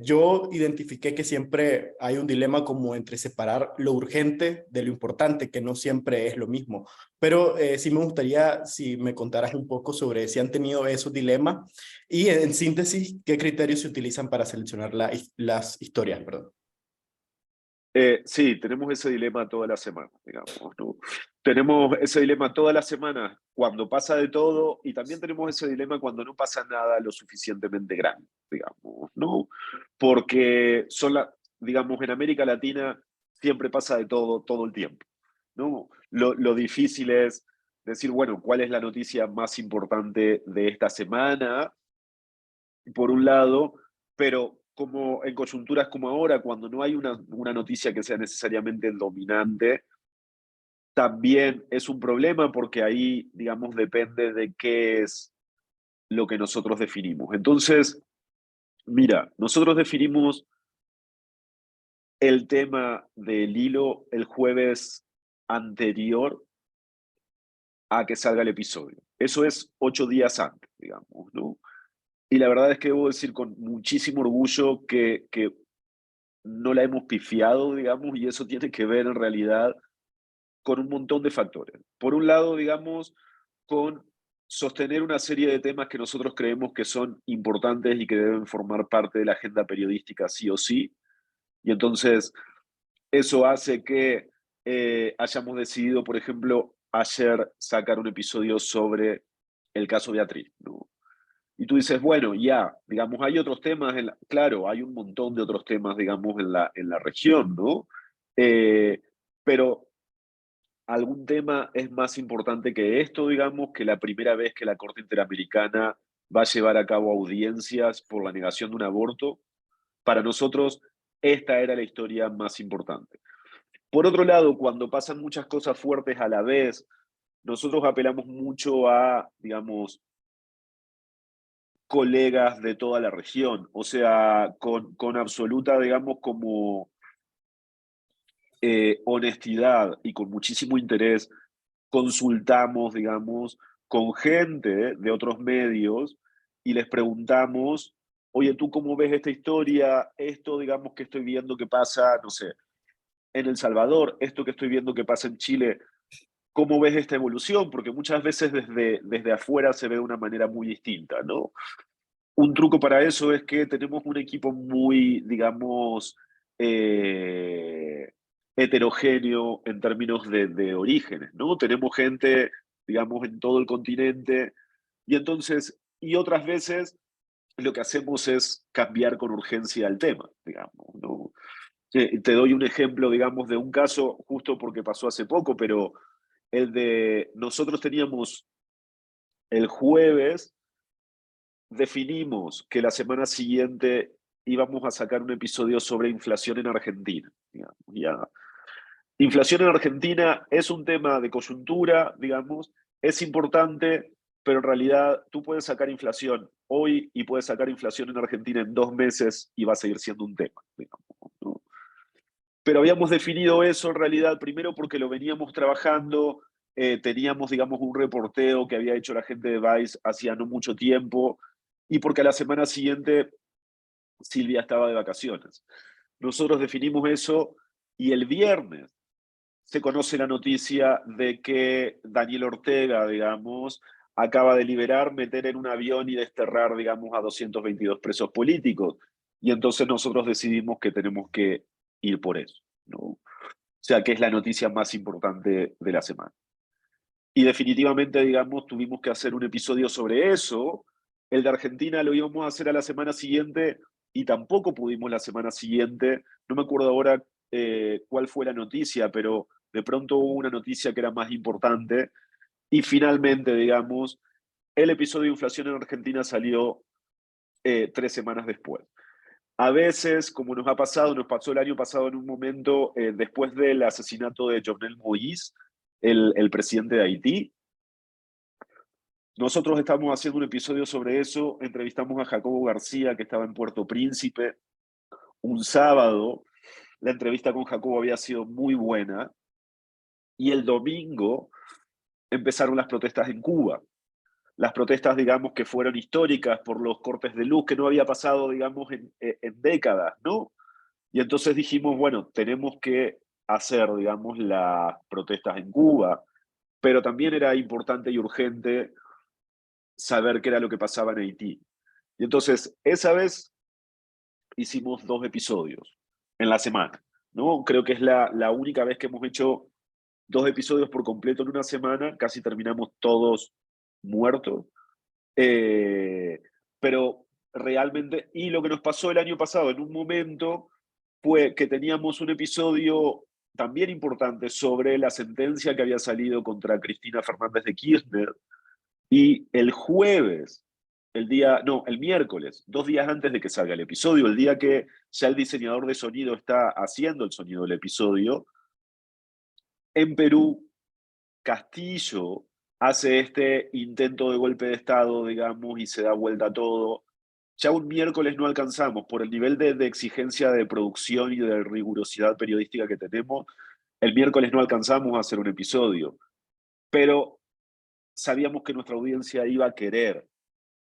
Yo identifiqué que siempre hay un dilema como entre separar lo urgente de lo importante, que no siempre es lo mismo. Pero sí me gustaría si me contaras un poco sobre si han tenido esos dilemas y en síntesis, qué criterios se utilizan para seleccionar las historias, perdón. Sí, tenemos ese dilema toda la semana, digamos, ¿no? Tenemos ese dilema toda la semana cuando pasa de todo y también tenemos ese dilema cuando no pasa nada lo suficientemente grande, digamos, ¿no? Porque digamos, en América Latina siempre pasa de todo, todo el tiempo, ¿no? Lo difícil es decir, bueno, ¿cuál es la noticia más importante de esta semana? Por un lado, pero como en coyunturas como ahora, cuando no hay una noticia que sea necesariamente dominante, también es un problema porque ahí, digamos, depende de qué es lo que nosotros definimos. Entonces, mira, nosotros definimos el tema del hilo el jueves anterior a que salga el episodio. Eso es 8 días antes, digamos, ¿no? Y la verdad es que debo decir con muchísimo orgullo que no la hemos pifiado, digamos, y eso tiene que ver en realidad con un montón de factores. Por un lado, digamos, con sostener una serie de temas que nosotros creemos que son importantes y que deben formar parte de la agenda periodística sí o sí. Y entonces eso hace que hayamos decidido, por ejemplo, ayer sacar un episodio sobre el caso Beatriz, ¿no? Y tú dices, bueno, ya, digamos, hay otros temas, claro, hay un montón de otros temas, digamos, en la región, ¿no? Pero algún tema es más importante que esto, digamos, que la primera vez que la Corte Interamericana va a llevar a cabo audiencias por la negación de un aborto. Para nosotros, esta era la historia más importante. Por otro lado, cuando pasan muchas cosas fuertes a la vez, nosotros apelamos mucho a, digamos, colegas de toda la región, o sea, con absoluta, digamos, como honestidad y con muchísimo interés, consultamos, digamos, con gente de otros medios y les preguntamos, oye, ¿tú cómo ves esta historia? Esto, digamos, que estoy viendo que pasa, no sé, en El Salvador, esto que estoy viendo que pasa en Chile, ¿cómo ves esta evolución? Porque muchas veces desde afuera se ve de una manera muy distinta, ¿no? Un truco para eso es que tenemos un equipo muy, digamos, eh, heterogéneo en términos de orígenes, ¿no? Tenemos gente, digamos, en todo el continente y entonces, y otras veces lo que hacemos es cambiar con urgencia el tema, digamos, ¿no? Te doy un ejemplo, digamos, de un caso, justo porque pasó hace poco, pero nosotros teníamos el jueves, definimos que la semana siguiente íbamos a sacar un episodio sobre inflación en Argentina. Digamos, ya. Inflación en Argentina es un tema de coyuntura, digamos, es importante, pero en realidad tú puedes sacar inflación hoy y puedes sacar inflación en Argentina en 2 meses y va a seguir siendo un tema, digamos, ¿no? Pero habíamos definido eso en realidad primero porque lo veníamos trabajando, teníamos, digamos, un reporteo que había hecho la gente de Vice hacía no mucho tiempo y porque a la semana siguiente Silvia estaba de vacaciones. Nosotros definimos eso y el viernes se conoce la noticia de que Daniel Ortega, digamos, acaba de liberar, meter en un avión y desterrar, digamos, a 222 presos políticos. Y entonces nosotros decidimos que tenemos que ir por eso, ¿no? O sea, que es la noticia más importante de la semana. Y definitivamente, digamos, tuvimos que hacer un episodio sobre eso. El de Argentina lo íbamos a hacer a la semana siguiente y tampoco pudimos la semana siguiente. No me acuerdo ahora cuál fue la noticia, pero de pronto hubo una noticia que era más importante. Y finalmente, digamos, el episodio de inflación en Argentina salió 3 semanas después. A veces, como nos pasó el año pasado en un momento, después del asesinato de Jovenel Moïse, el presidente de Haití, nosotros estamos haciendo un episodio sobre eso, entrevistamos a Jacobo García, que estaba en Puerto Príncipe, un sábado. La entrevista con Jacobo había sido muy buena, y el domingo empezaron las protestas en Cuba. Las protestas, digamos, que fueron históricas por los cortes de luz, que no había pasado, digamos, en décadas, ¿no? Y entonces dijimos, bueno, tenemos que hacer, digamos, las protestas en Cuba, pero también era importante y urgente saber qué era lo que pasaba en Haití. Y entonces, esa vez hicimos 2 episodios en la semana, ¿no? Creo que es la única vez que hemos hecho 2 episodios por completo en una semana, casi terminamos todos muertos. Pero realmente, y lo que nos pasó el año pasado, en un momento, fue que teníamos un episodio también importante sobre la sentencia que había salido contra Cristina Fernández de Kirchner, y el jueves, el miércoles, 2 días antes de que salga el episodio, el día que ya el diseñador de sonido está haciendo el sonido del episodio, en Perú, Castillo hace este intento de golpe de Estado, digamos, y se da vuelta a todo. Ya un miércoles no alcanzamos, por el nivel de exigencia de producción y de rigurosidad periodística que tenemos, el miércoles no alcanzamos a hacer un episodio. Pero sabíamos que nuestra audiencia iba a querer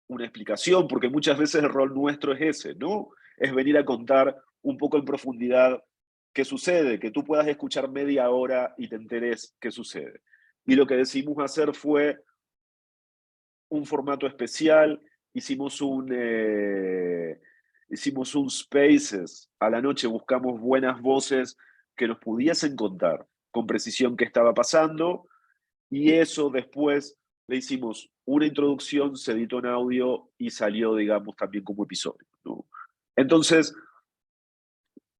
una explicación, porque muchas veces el rol nuestro es ese, ¿no? Es venir a contar un poco en profundidad qué sucede, que tú puedas escuchar media hora y te enteres qué sucede. Y lo que decidimos hacer fue un formato especial, hicimos un Spaces a la noche, buscamos buenas voces que nos pudiesen contar con precisión qué estaba pasando, y eso después le hicimos una introducción, se editó en audio y salió, digamos, también como episodio, ¿no? Entonces,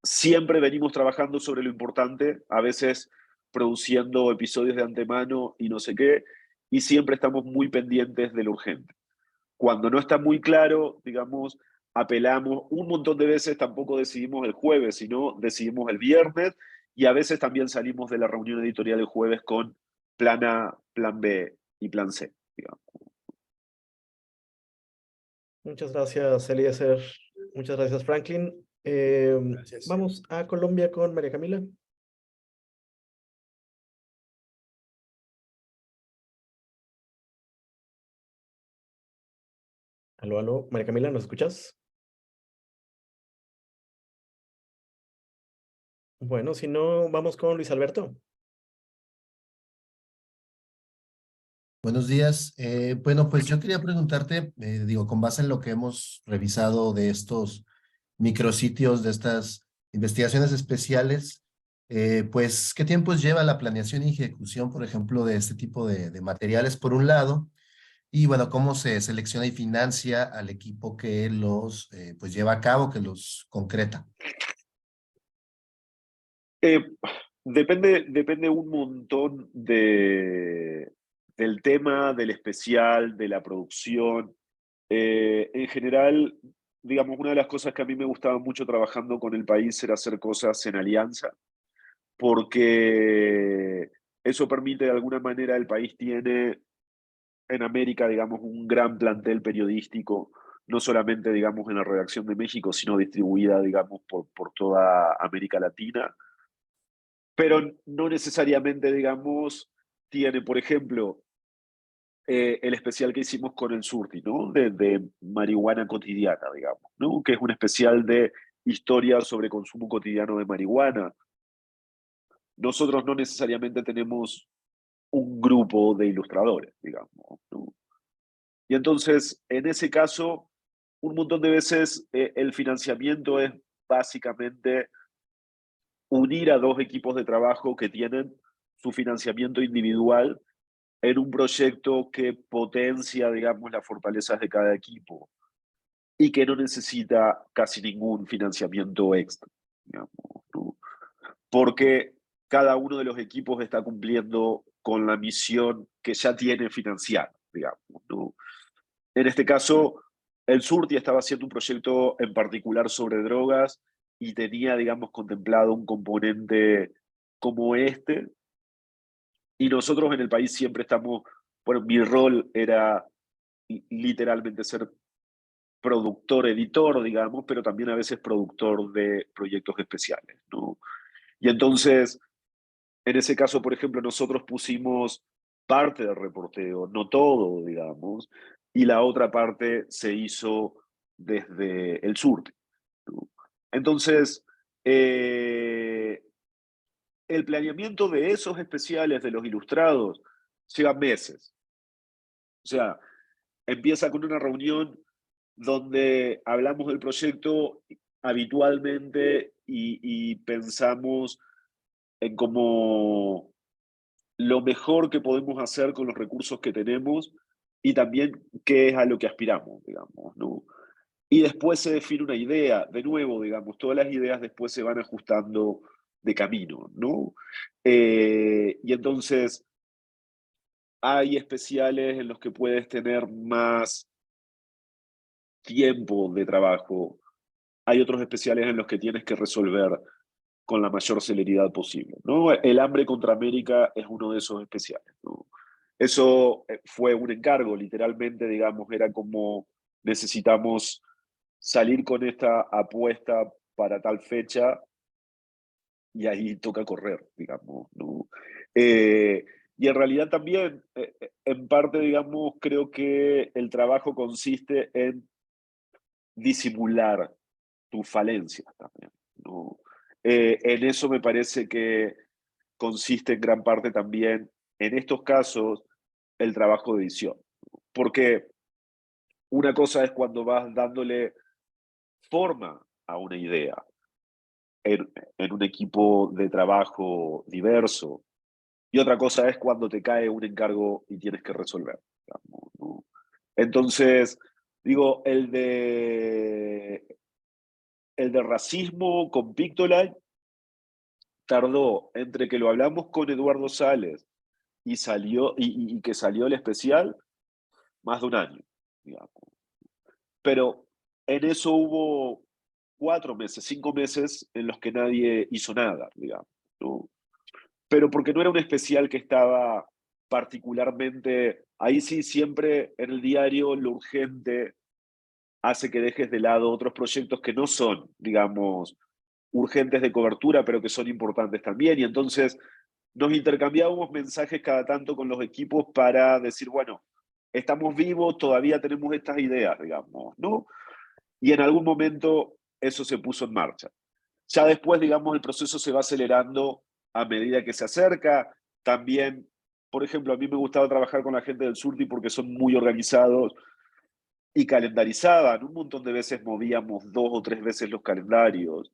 siempre venimos trabajando sobre lo importante, a veces produciendo episodios de antemano y no sé qué, y siempre estamos muy pendientes de lo urgente. Cuando no está muy claro, digamos, apelamos un montón de veces, tampoco decidimos el jueves, sino decidimos el viernes, y a veces también salimos de la reunión editorial el jueves con plan A, plan B y plan C, digamos. Muchas gracias, Eliezer. Muchas gracias, Franklin. Gracias. Vamos a Colombia con María Camila. Aló, aló. María Camila, ¿nos escuchas? Bueno, si no, vamos con Luis Alberto. Buenos días. Bueno, pues yo quería preguntarte, digo, con base en lo que hemos revisado de estos micrositios, de estas investigaciones especiales, pues, ¿qué tiempos lleva la planeación y ejecución, por ejemplo, de este tipo de materiales, por un lado? Y bueno, ¿cómo se selecciona y financia al equipo que los, pues, lleva a cabo, que los concreta? Eh, depende un montón del tema, del especial, de la producción. En general, digamos, una de las cosas que a mí me gustaba mucho trabajando con el país era hacer cosas en alianza, porque eso permite de alguna manera, el país tiene en América, digamos, un gran plantel periodístico, no solamente, digamos, en la redacción de México, sino distribuida, digamos, por toda América Latina, pero no necesariamente, digamos, tiene, por ejemplo, el especial que hicimos con el Surti, ¿no? De marihuana cotidiana, digamos, ¿no? Que es un especial de historia sobre consumo cotidiano de marihuana. Nosotros no necesariamente tenemos un grupo de ilustradores, digamos, ¿no? Y entonces, en ese caso, un montón de veces el financiamiento es básicamente unir a dos equipos de trabajo que tienen su financiamiento individual en un proyecto que potencia, digamos, las fortalezas de cada equipo y que no necesita casi ningún financiamiento extra, digamos, ¿no? Porque cada uno de los equipos está cumpliendo con la misión que ya tiene financiada, digamos, ¿no? En este caso, el Surti estaba haciendo un proyecto en particular sobre drogas y tenía, digamos, contemplado un componente como este, y nosotros en el país siempre estamos, bueno, mi rol era literalmente ser productor, editor, digamos, pero también a veces productor de proyectos especiales, ¿no? Y entonces, en ese caso, por ejemplo, nosotros pusimos parte del reporteo, no todo, digamos, y la otra parte se hizo desde el Surte, ¿no? Entonces, el planeamiento de esos especiales, de los ilustrados, lleva meses. O sea, empieza con una reunión donde hablamos del proyecto habitualmente y pensamos en cómo lo mejor que podemos hacer con los recursos que tenemos y también qué es a lo que aspiramos, digamos, ¿no? Y después se define una idea, de nuevo, digamos, todas las ideas después se van ajustando de camino, ¿no? Y entonces hay especiales en los que puedes tener más tiempo de trabajo, hay otros especiales en los que tienes que resolver con la mayor celeridad posible, ¿no? El hambre contra América es uno de esos especiales, ¿no? Eso fue un encargo, literalmente, digamos, era como necesitamos salir con esta apuesta para tal fecha y ahí toca correr, digamos, ¿no? Y en realidad también, en parte, digamos, creo que el trabajo consiste en disimular tus falencias también, ¿no? En eso me parece que consiste en gran parte también, en estos casos, el trabajo de edición. Porque una cosa es cuando vas dándole forma a una idea en un equipo de trabajo diverso, y otra cosa es cuando te cae un encargo y tienes que resolver, digamos, ¿no? Entonces, digo, el de racismo con Pictoline tardó entre que lo hablamos con Eduardo Sales y salió y que salió el especial más de un año, digamos. Pero en eso hubo 4 meses, 5 meses en los que nadie hizo nada, digamos, ¿no? Pero porque no era un especial que estaba particularmente, ahí sí siempre en el diario lo urgente hace que dejes de lado otros proyectos que no son, digamos, urgentes de cobertura, pero que son importantes también. Y entonces nos intercambiábamos mensajes cada tanto con los equipos para decir, bueno, estamos vivos, todavía tenemos estas ideas, digamos, ¿no? Y en algún momento eso se puso en marcha. Ya después, digamos, el proceso se va acelerando a medida que se acerca. También, por ejemplo, a mí me gustaba trabajar con la gente del Surti porque son muy organizados y calendarizaban. Un montón de veces movíamos 2 o 3 veces los calendarios.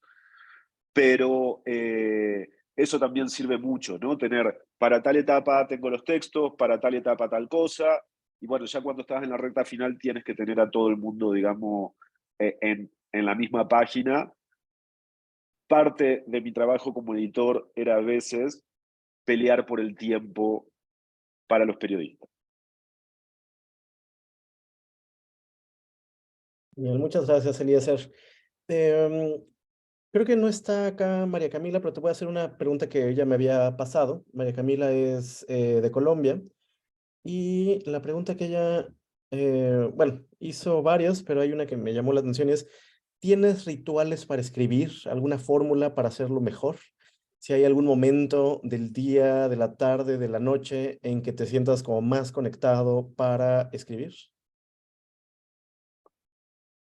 Pero eso también sirve mucho, ¿no? Tener, para tal etapa tengo los textos, para tal etapa tal cosa, y bueno, ya cuando estás en la recta final tienes que tener a todo el mundo, digamos, en la misma página, parte de mi trabajo como editor era a veces pelear por el tiempo para los periodistas. Bien, muchas gracias, Eliezer. Creo que no está acá María Camila, pero te voy a hacer una pregunta que ella me había pasado. María Camila es de Colombia y la pregunta que ella, bueno, hizo varias, pero hay una que me llamó la atención y es, ¿tienes rituales para escribir? ¿Alguna fórmula para hacerlo mejor? Si hay algún momento del día, de la tarde, de la noche en que te sientas como más conectado para escribir.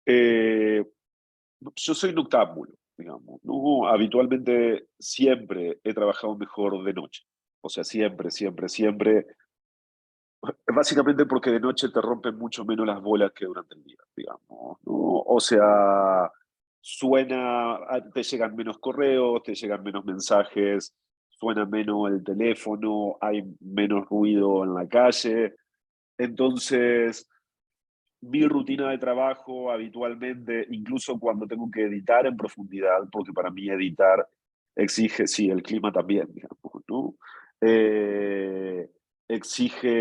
Eh, yo soy noctámbulo, digamos, ¿no? Habitualmente siempre he trabajado mejor de noche. O sea, siempre, siempre, siempre. Básicamente porque de noche te rompen mucho menos las bolas que durante el día, digamos, ¿no? O sea, te llegan menos correos, te llegan menos mensajes, suena menos el teléfono, hay menos ruido en la calle. Entonces, mi rutina de trabajo habitualmente, incluso cuando tengo que editar en profundidad, porque para mí editar exige, sí, el clima también, digamos, ¿no? Eh, exige,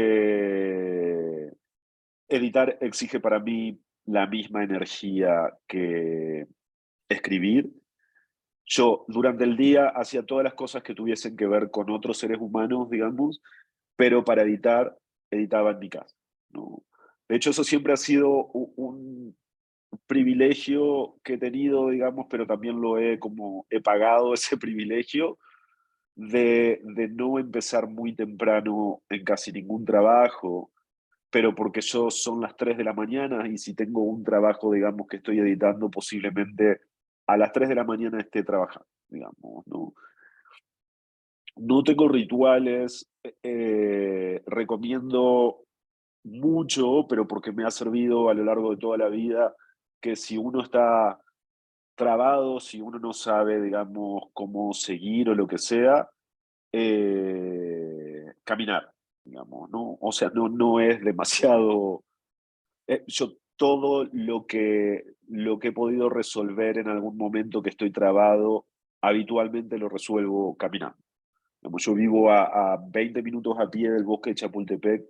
editar exige para mí la misma energía que escribir. Yo durante el día hacía todas las cosas que tuviesen que ver con otros seres humanos, digamos, pero para editar, editaba en mi casa, ¿no? De hecho, eso siempre ha sido un privilegio que he tenido, digamos, pero también he pagado ese privilegio de no empezar muy temprano en casi ningún trabajo, pero porque yo son las 3 de la mañana y si tengo un trabajo, digamos, que estoy editando, posiblemente a las 3 de la mañana esté trabajando, digamos, ¿no? No tengo rituales, recomiendo mucho, pero porque me ha servido a lo largo de toda la vida, que si uno está trabado, si uno no sabe, digamos, cómo seguir o lo que sea, caminar, digamos, ¿no? O sea, no es demasiado. Yo todo lo que he podido resolver en algún momento que estoy trabado, habitualmente lo resuelvo caminando. Digamos, yo vivo a 20 minutos a pie del bosque de Chapultepec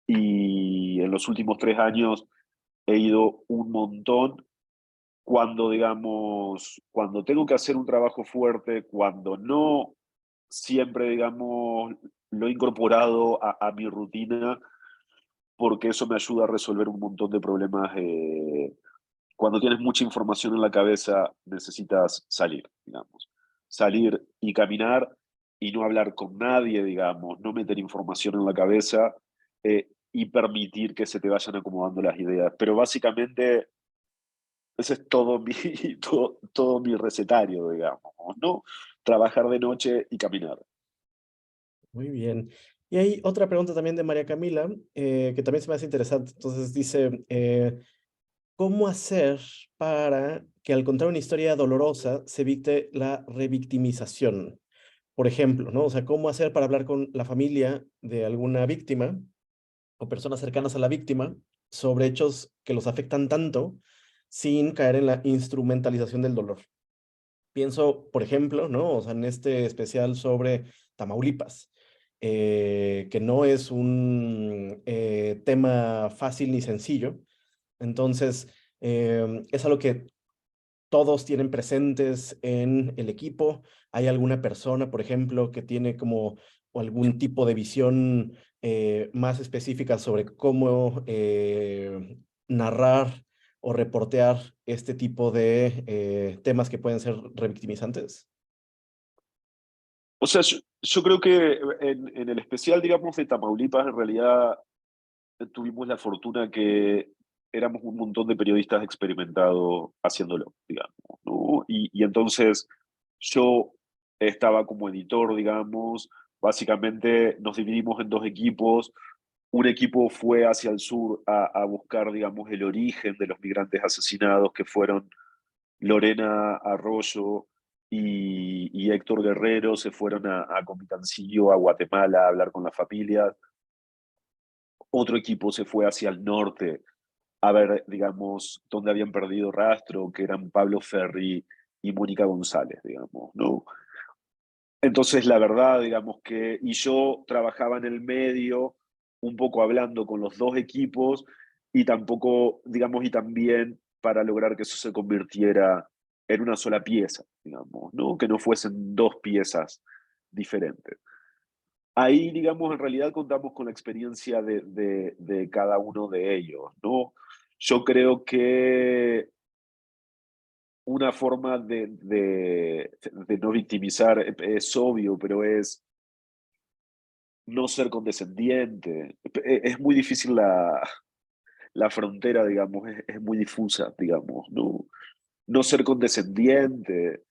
y en los últimos 3 años he ido un montón cuando, digamos, cuando tengo que hacer un trabajo fuerte, cuando no siempre, digamos, lo he incorporado a mi rutina, porque eso me ayuda a resolver un montón de problemas. Cuando tienes mucha información en la cabeza, necesitas salir, digamos. Salir y caminar y no hablar con nadie, digamos, no meter información en la cabeza y permitir que se te vayan acomodando las ideas. Pero básicamente ese es todo todo mi recetario, digamos, ¿no? Trabajar de noche y caminar. Muy bien. Y hay otra pregunta también de María Camila, que también se me hace interesante. Entonces dice, ¿cómo hacer para que al contar una historia dolorosa se evite la revictimización? Por ejemplo, ¿no? O sea, ¿cómo hacer para hablar con la familia de alguna víctima o personas cercanas a la víctima sobre hechos que los afectan tanto sin caer en la instrumentalización del dolor? Pienso, por ejemplo, ¿no? O sea, en este especial sobre Tamaulipas, que no es un tema fácil ni sencillo. Entonces, es algo que todos tienen presentes en el equipo. ¿Hay alguna persona, por ejemplo, que tiene como o algún tipo de visión más específica sobre cómo narrar o reportear este tipo de temas que pueden ser revictimizantes? O sea, yo creo que en el especial, digamos, de Tamaulipas, en realidad tuvimos la fortuna que éramos un montón de periodistas experimentados haciéndolo, digamos, ¿no? Y entonces yo estaba como editor, digamos, básicamente nos dividimos en dos equipos. Un equipo fue hacia el sur a buscar, digamos, el origen de los migrantes asesinados, que fueron Lorena Arroyo y Héctor Guerrero, se fueron a Comitancillo, a Guatemala, a hablar con las familias. Otro equipo se fue hacia el norte a ver, digamos, dónde habían perdido rastro, que eran Pablo Ferri y Mónica González, digamos, ¿no? Entonces, la verdad, digamos que, y yo trabajaba en el medio, un poco hablando con los dos equipos, y tampoco, digamos, y también para lograr que eso se convirtiera en una sola pieza, digamos, ¿no? Que no fuesen dos piezas diferentes. Ahí, digamos, en realidad contamos con la experiencia de cada uno de ellos, ¿no? Yo creo que una forma de no victimizar es obvio, pero es no ser condescendiente. Es muy difícil la frontera, digamos, es muy difusa, digamos, ¿no? No ser condescendiente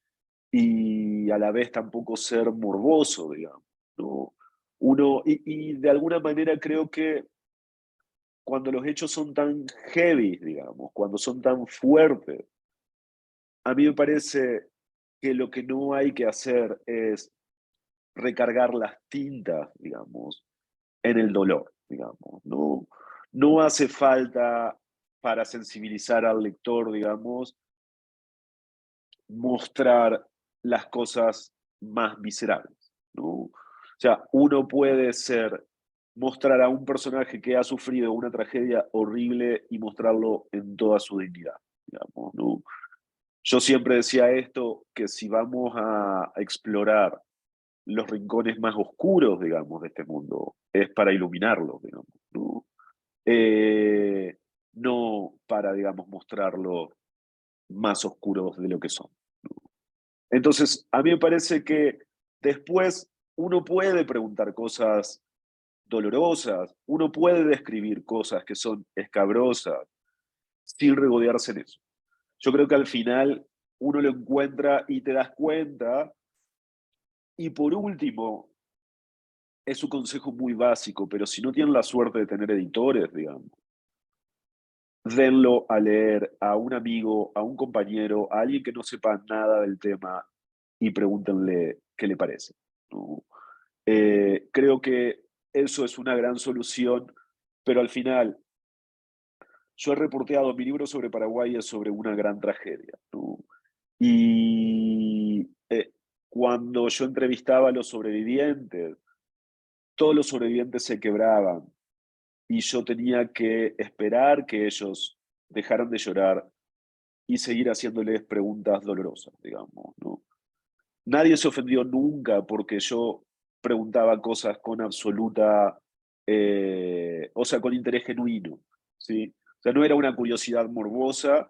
y a la vez tampoco ser morboso, digamos, ¿no? Y de alguna manera creo que cuando los hechos son tan heavy, digamos, cuando son tan fuertes, a mí me parece que lo que no hay que hacer es recargar las tintas, digamos, en el dolor, digamos. No, no hace falta para sensibilizar al lector, digamos, mostrar las cosas más viscerales, ¿no? O sea, uno puede mostrar a un personaje que ha sufrido una tragedia horrible y mostrarlo en toda su dignidad, digamos, ¿no? Yo siempre decía esto, que si vamos a explorar los rincones más oscuros, digamos, de este mundo, es para iluminarlos, digamos, ¿no? No para, digamos, mostrarlos más oscuros de lo que son, ¿no? Entonces, a mí me parece que después uno puede preguntar cosas dolorosas, uno puede describir cosas que son escabrosas, sin regodearse en eso. Yo creo que al final uno lo encuentra y te das cuenta. Y por último, es un consejo muy básico, pero si no tienen la suerte de tener editores, digamos, denlo a leer a un amigo, a un compañero, a alguien que no sepa nada del tema y pregúntenle qué le parece, ¿no? Creo que eso es una gran solución, pero al final, yo he reporteado mi libro sobre Paraguay es sobre una gran tragedia, ¿no? Y cuando yo entrevistaba a los sobrevivientes, todos los sobrevivientes se quebraban y yo tenía que esperar que ellos dejaran de llorar y seguir haciéndoles preguntas dolorosas, digamos, ¿no? Nadie se ofendió nunca porque yo preguntaba cosas con absoluta, o sea, con interés genuino, ¿sí? O sea, no era una curiosidad morbosa,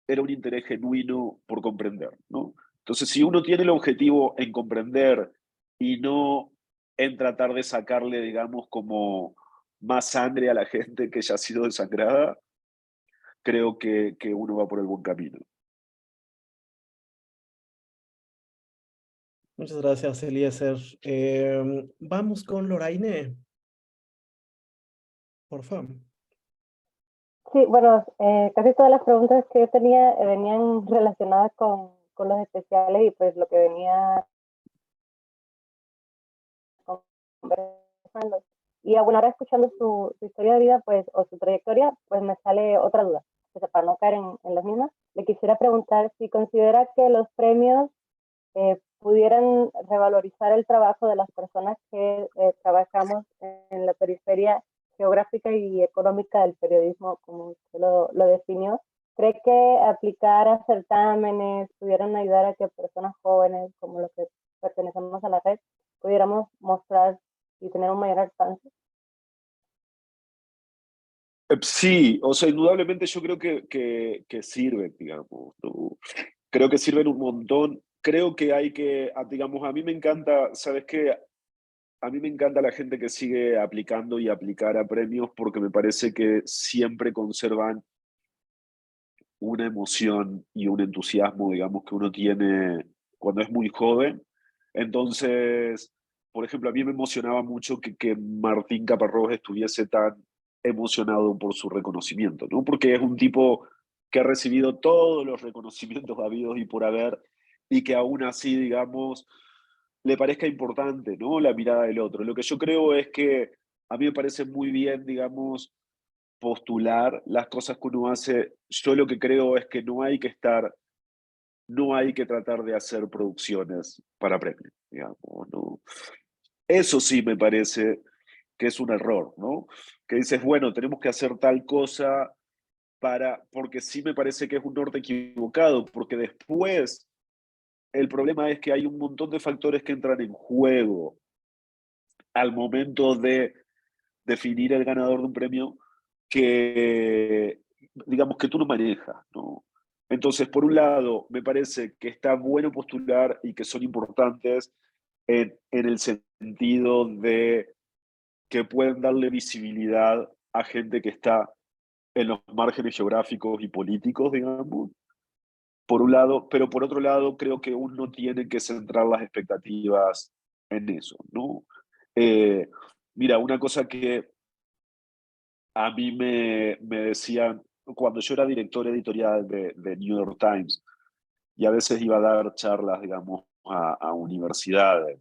era un interés genuino por comprender, ¿no? Entonces, si uno tiene el objetivo en comprender y no en tratar de sacarle, digamos, como más sangre a la gente que ya ha sido desangrada, creo que uno va por el buen camino. Muchas gracias, Eliezer. Vamos con Loraine, por favor. Sí, bueno, casi todas las preguntas que yo tenía venían relacionadas con los especiales y pues lo que venía conversando. Y bueno, ahora escuchando su historia de vida, pues, o su trayectoria, pues me sale otra duda. O sea, para no caer en las mismas, le quisiera preguntar si considera que los premios pudieran revalorizar el trabajo de las personas que trabajamos en la periferia geográfica y económica del periodismo, como usted lo definió. ¿Cree que aplicar a certámenes pudieran ayudar a que personas jóvenes, como los que pertenecemos a la red, pudiéramos mostrar y tener un mayor alcance? Sí, o sea, indudablemente yo creo que sirven, digamos, ¿no? Creo que sirven un montón. Creo que hay que, digamos, a mí me encanta, ¿sabes qué? A mí me encanta la gente que sigue aplicando y aplicar a premios porque me parece que siempre conservan una emoción y un entusiasmo, digamos, que uno tiene cuando es muy joven. Entonces, por ejemplo, a mí me emocionaba mucho que Martín Caparrós estuviese tan emocionado por su reconocimiento, ¿no? Porque es un tipo que ha recibido todos los reconocimientos habidos y por haber, y que aún así, digamos, le parezca importante, ¿no? La mirada del otro. Lo que yo creo es que a mí me parece muy bien, digamos, postular las cosas que uno hace. Yo lo que creo es que no hay que estar no hay que tratar de hacer producciones para premios, digamos, ¿no? Eso sí me parece que es un error, ¿no? Que dices, bueno, tenemos que hacer tal cosa porque sí me parece que es un norte equivocado, porque después el problema es que hay un montón de factores que entran en juego al momento de definir el ganador de un premio que, digamos, que tú no manejas, ¿no? Entonces, por un lado, me parece que está bueno postular y que son importantes en el sentido de que pueden darle visibilidad a gente que está en los márgenes geográficos y políticos, digamos, por un lado, pero por otro lado, creo que uno tiene que centrar las expectativas en eso, ¿no? Eh, Mira, una cosa que a mí me decían, cuando yo era director editorial de New York Times, y a veces iba a dar charlas, digamos, a universidades,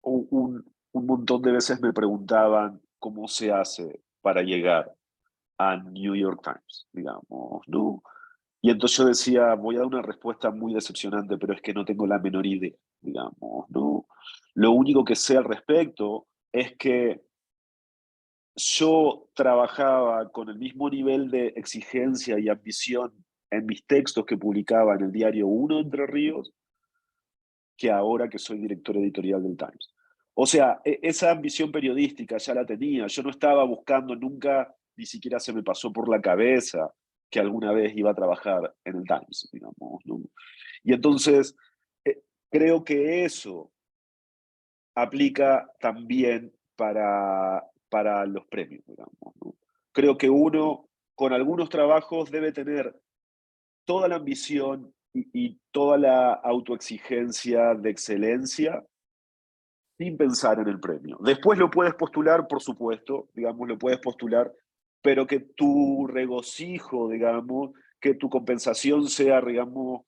un montón de veces me preguntaban cómo se hace para llegar a New York Times, digamos, ¿no? Y entonces yo decía, voy a dar una respuesta muy decepcionante, pero es que no tengo la menor idea, digamos, ¿no? Lo único que sé al respecto es que yo trabajaba con el mismo nivel de exigencia y ambición en mis textos que publicaba en el diario Uno de Entre Ríos, que ahora que soy director editorial del Times. O sea, esa ambición periodística ya la tenía. Yo no estaba buscando nunca, ni siquiera se me pasó por la cabeza que alguna vez iba a trabajar en el Times, digamos, ¿no? Y entonces, creo que eso aplica también para los premios, digamos, ¿no? Creo que uno, con algunos trabajos, debe tener toda la ambición y toda la autoexigencia de excelencia sin pensar en el premio. Después lo puedes postular, por supuesto, digamos, lo puedes postular, pero que tu regocijo, digamos, que tu compensación sea, digamos,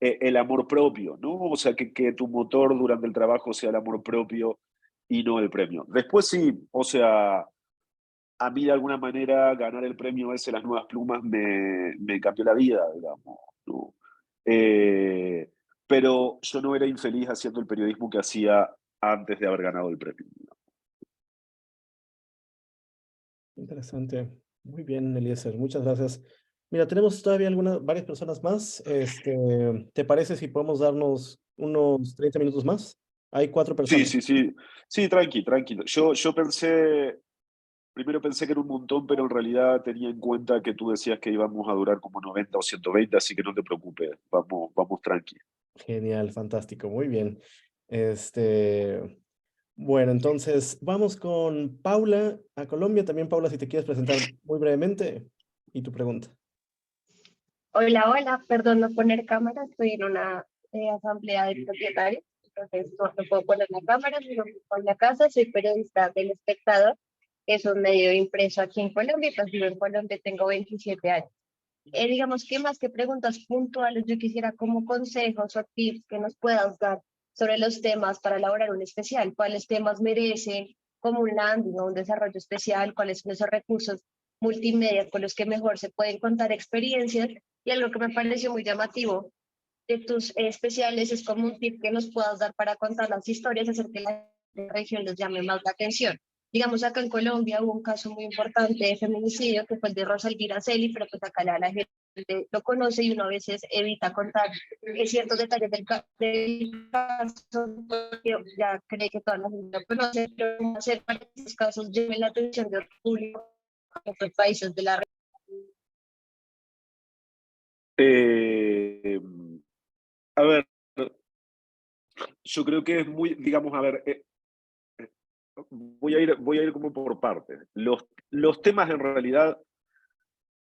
el amor propio, ¿no? O sea, que tu motor durante el trabajo sea el amor propio y no el premio. Después sí, o sea, a mí de alguna manera ganar el premio ese, las Nuevas Plumas, me cambió la vida, digamos, ¿no? Eh, pero yo no era infeliz haciendo el periodismo que hacía antes de haber ganado el premio. Interesante. Muy bien, Eliezer. Muchas gracias. Mira, tenemos todavía varias personas más. ¿Te parece si podemos darnos unos 30 minutos más? Hay 4 Sí, personas. sí, sí. Sí, tranquilo. Yo primero pensé que era un montón, pero en realidad tenía en cuenta que tú decías que íbamos a durar como 90 o 120, así que no te preocupes, vamos tranqui. Genial, fantástico. Muy bien. Bueno, entonces vamos con Paula a Colombia. También, Paula, si te quieres presentar muy brevemente y tu pregunta. Hola, hola, perdón no poner cámara, estoy en una asamblea de propietarios, entonces no puedo poner la cámara, sino que estoy en la casa, soy periodista del Espectador, que es un medio impreso aquí en Colombia, y pues vivo en Colombia, tengo 27 años. Digamos que más que preguntas puntuales, yo quisiera como consejos o tips que nos puedas dar sobre los temas para elaborar un especial, cuáles temas merecen como un landing o un desarrollo especial, cuáles son esos recursos multimedia con los que mejor se pueden contar experiencias. Y algo que me pareció muy llamativo de tus especiales es como un tip que nos puedas dar para contar las historias, hacer que la región les llame más la atención. Digamos, acá en Colombia hubo un caso muy importante de feminicidio, que fue el de Rosa Elvira Celi, pero pues acá la gente lo conoce y uno a veces evita contar ciertos detalles del caso, porque ya cree que todas las gente lo conoce, pero hacer para que estos casos llamen la atención del público en otros países de la región. A ver, yo creo que es muy, digamos, a ver, voy a ir como por partes. Los temas en realidad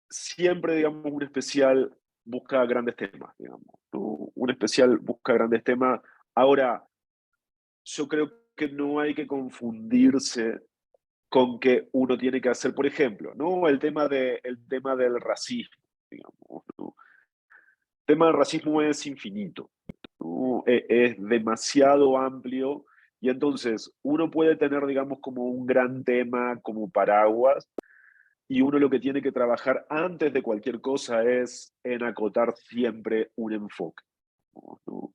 siempre, digamos, un especial busca grandes temas, digamos, ¿no? Un especial busca grandes temas. Ahora, yo creo que no hay que confundirse con que uno tiene que hacer, por ejemplo, ¿no? El tema del racismo, digamos, ¿no? El tema del racismo es infinito, ¿no? Es demasiado amplio y entonces uno puede tener, digamos, como un gran tema como paraguas, y uno lo que tiene que trabajar antes de cualquier cosa es en acotar siempre un enfoque, ¿no?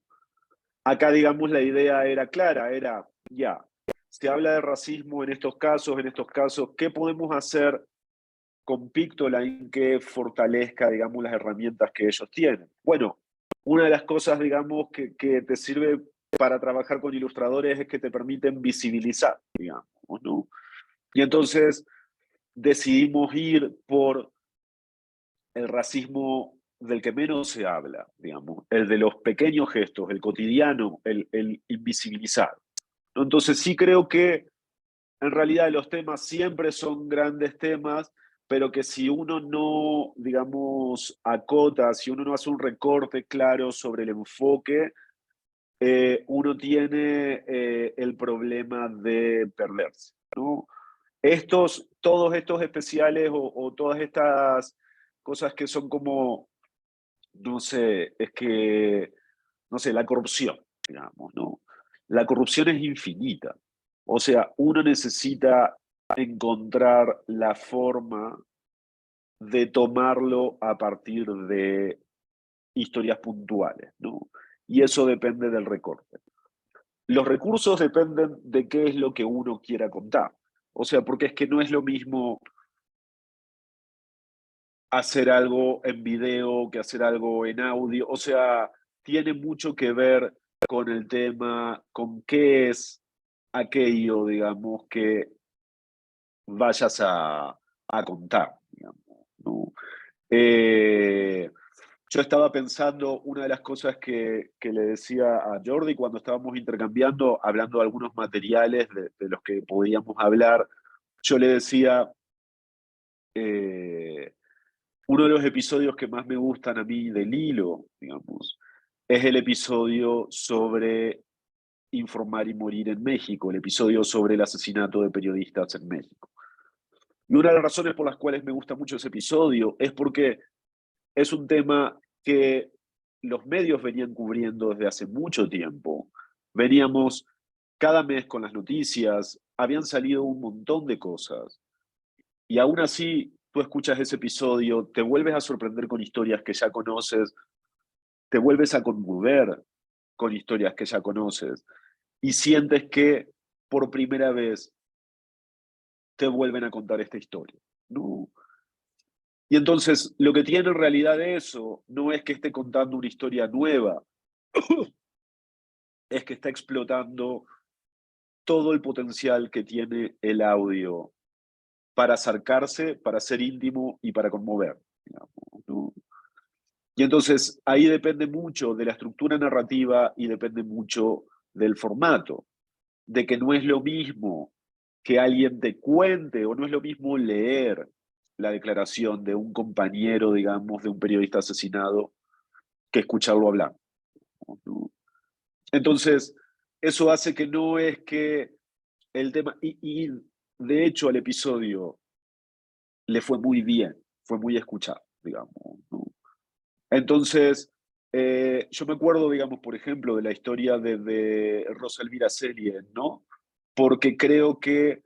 Acá, digamos, la idea era clara, era, ya, se habla de racismo en estos casos, ¿qué podemos hacer con Pictoline que fortalezca, digamos, las herramientas que ellos tienen? Bueno, una de las cosas, digamos, que te sirve para trabajar con ilustradores es que te permiten visibilizar, digamos, ¿no? Y entonces decidimos ir por el racismo del que menos se habla, digamos, el de los pequeños gestos, el cotidiano, el invisibilizar, ¿no? Entonces sí creo que en realidad los temas siempre son grandes temas, pero que si uno no, digamos, acota, si uno no hace un recorte claro sobre el enfoque, uno tiene el problema de perderse, ¿no? Todos estos especiales o todas estas cosas que son como, no sé, es que, no sé, la corrupción, digamos, ¿no? La corrupción es infinita. O sea, uno necesita encontrar la forma de tomarlo a partir de historias puntuales, ¿no? Y eso depende del recorte. Los recursos dependen de qué es lo que uno quiera contar. O sea, porque es que no es lo mismo hacer algo en video que hacer algo en audio. O sea, tiene mucho que ver con el tema, con qué es aquello, digamos, que vayas a contar, digamos, ¿no? Yo estaba pensando, una de las cosas que le decía a Jordi cuando estábamos intercambiando, hablando de algunos materiales de los que podíamos hablar, yo le decía, uno de los episodios que más me gustan a mí del hilo, digamos, es el episodio sobre informar y morir en México, el episodio sobre el asesinato de periodistas en México. Y una de las razones por las cuales me gusta mucho ese episodio es porque es un tema que los medios venían cubriendo desde hace mucho tiempo. Veníamos cada mes con las noticias, habían salido un montón de cosas. Y aún así, tú escuchas ese episodio, te vuelves a sorprender con historias que ya conoces, te vuelves a conmover con historias que ya conoces y sientes que por primera vez te vuelven a contar esta historia, ¿no? Y entonces, lo que tiene en realidad eso no es que esté contando una historia nueva, es que está explotando todo el potencial que tiene el audio para acercarse, para ser íntimo y para conmover, digamos, ¿no? Y entonces ahí depende mucho de la estructura narrativa y depende mucho del formato, de que no es lo mismo que alguien te cuente o no es lo mismo leer la declaración de un compañero, digamos, de un periodista asesinado que escucharlo hablar, ¿no? Entonces, eso hace que no es que el tema, y de hecho al episodio le fue muy bien, fue muy escuchado, digamos, ¿no? Entonces, yo me acuerdo, digamos, por ejemplo, de la historia de Rosa Elvira Selier, ¿no? Porque creo que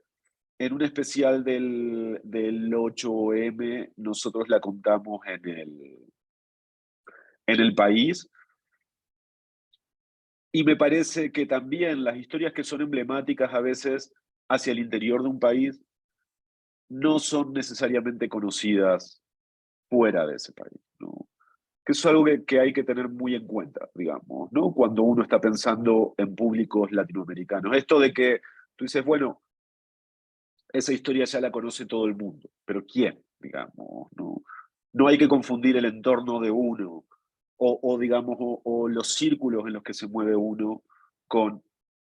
en un especial del 8M nosotros la contamos en el país. Y me parece que también las historias que son emblemáticas a veces hacia el interior de un país no son necesariamente conocidas fuera de ese país, ¿no? Que eso es algo que hay que tener muy en cuenta, digamos, ¿no? Cuando uno está pensando en públicos latinoamericanos. Esto de que tú dices, bueno, esa historia ya la conoce todo el mundo, pero ¿quién? Digamos, ¿no? No hay que confundir el entorno de uno o digamos, o los círculos en los que se mueve uno con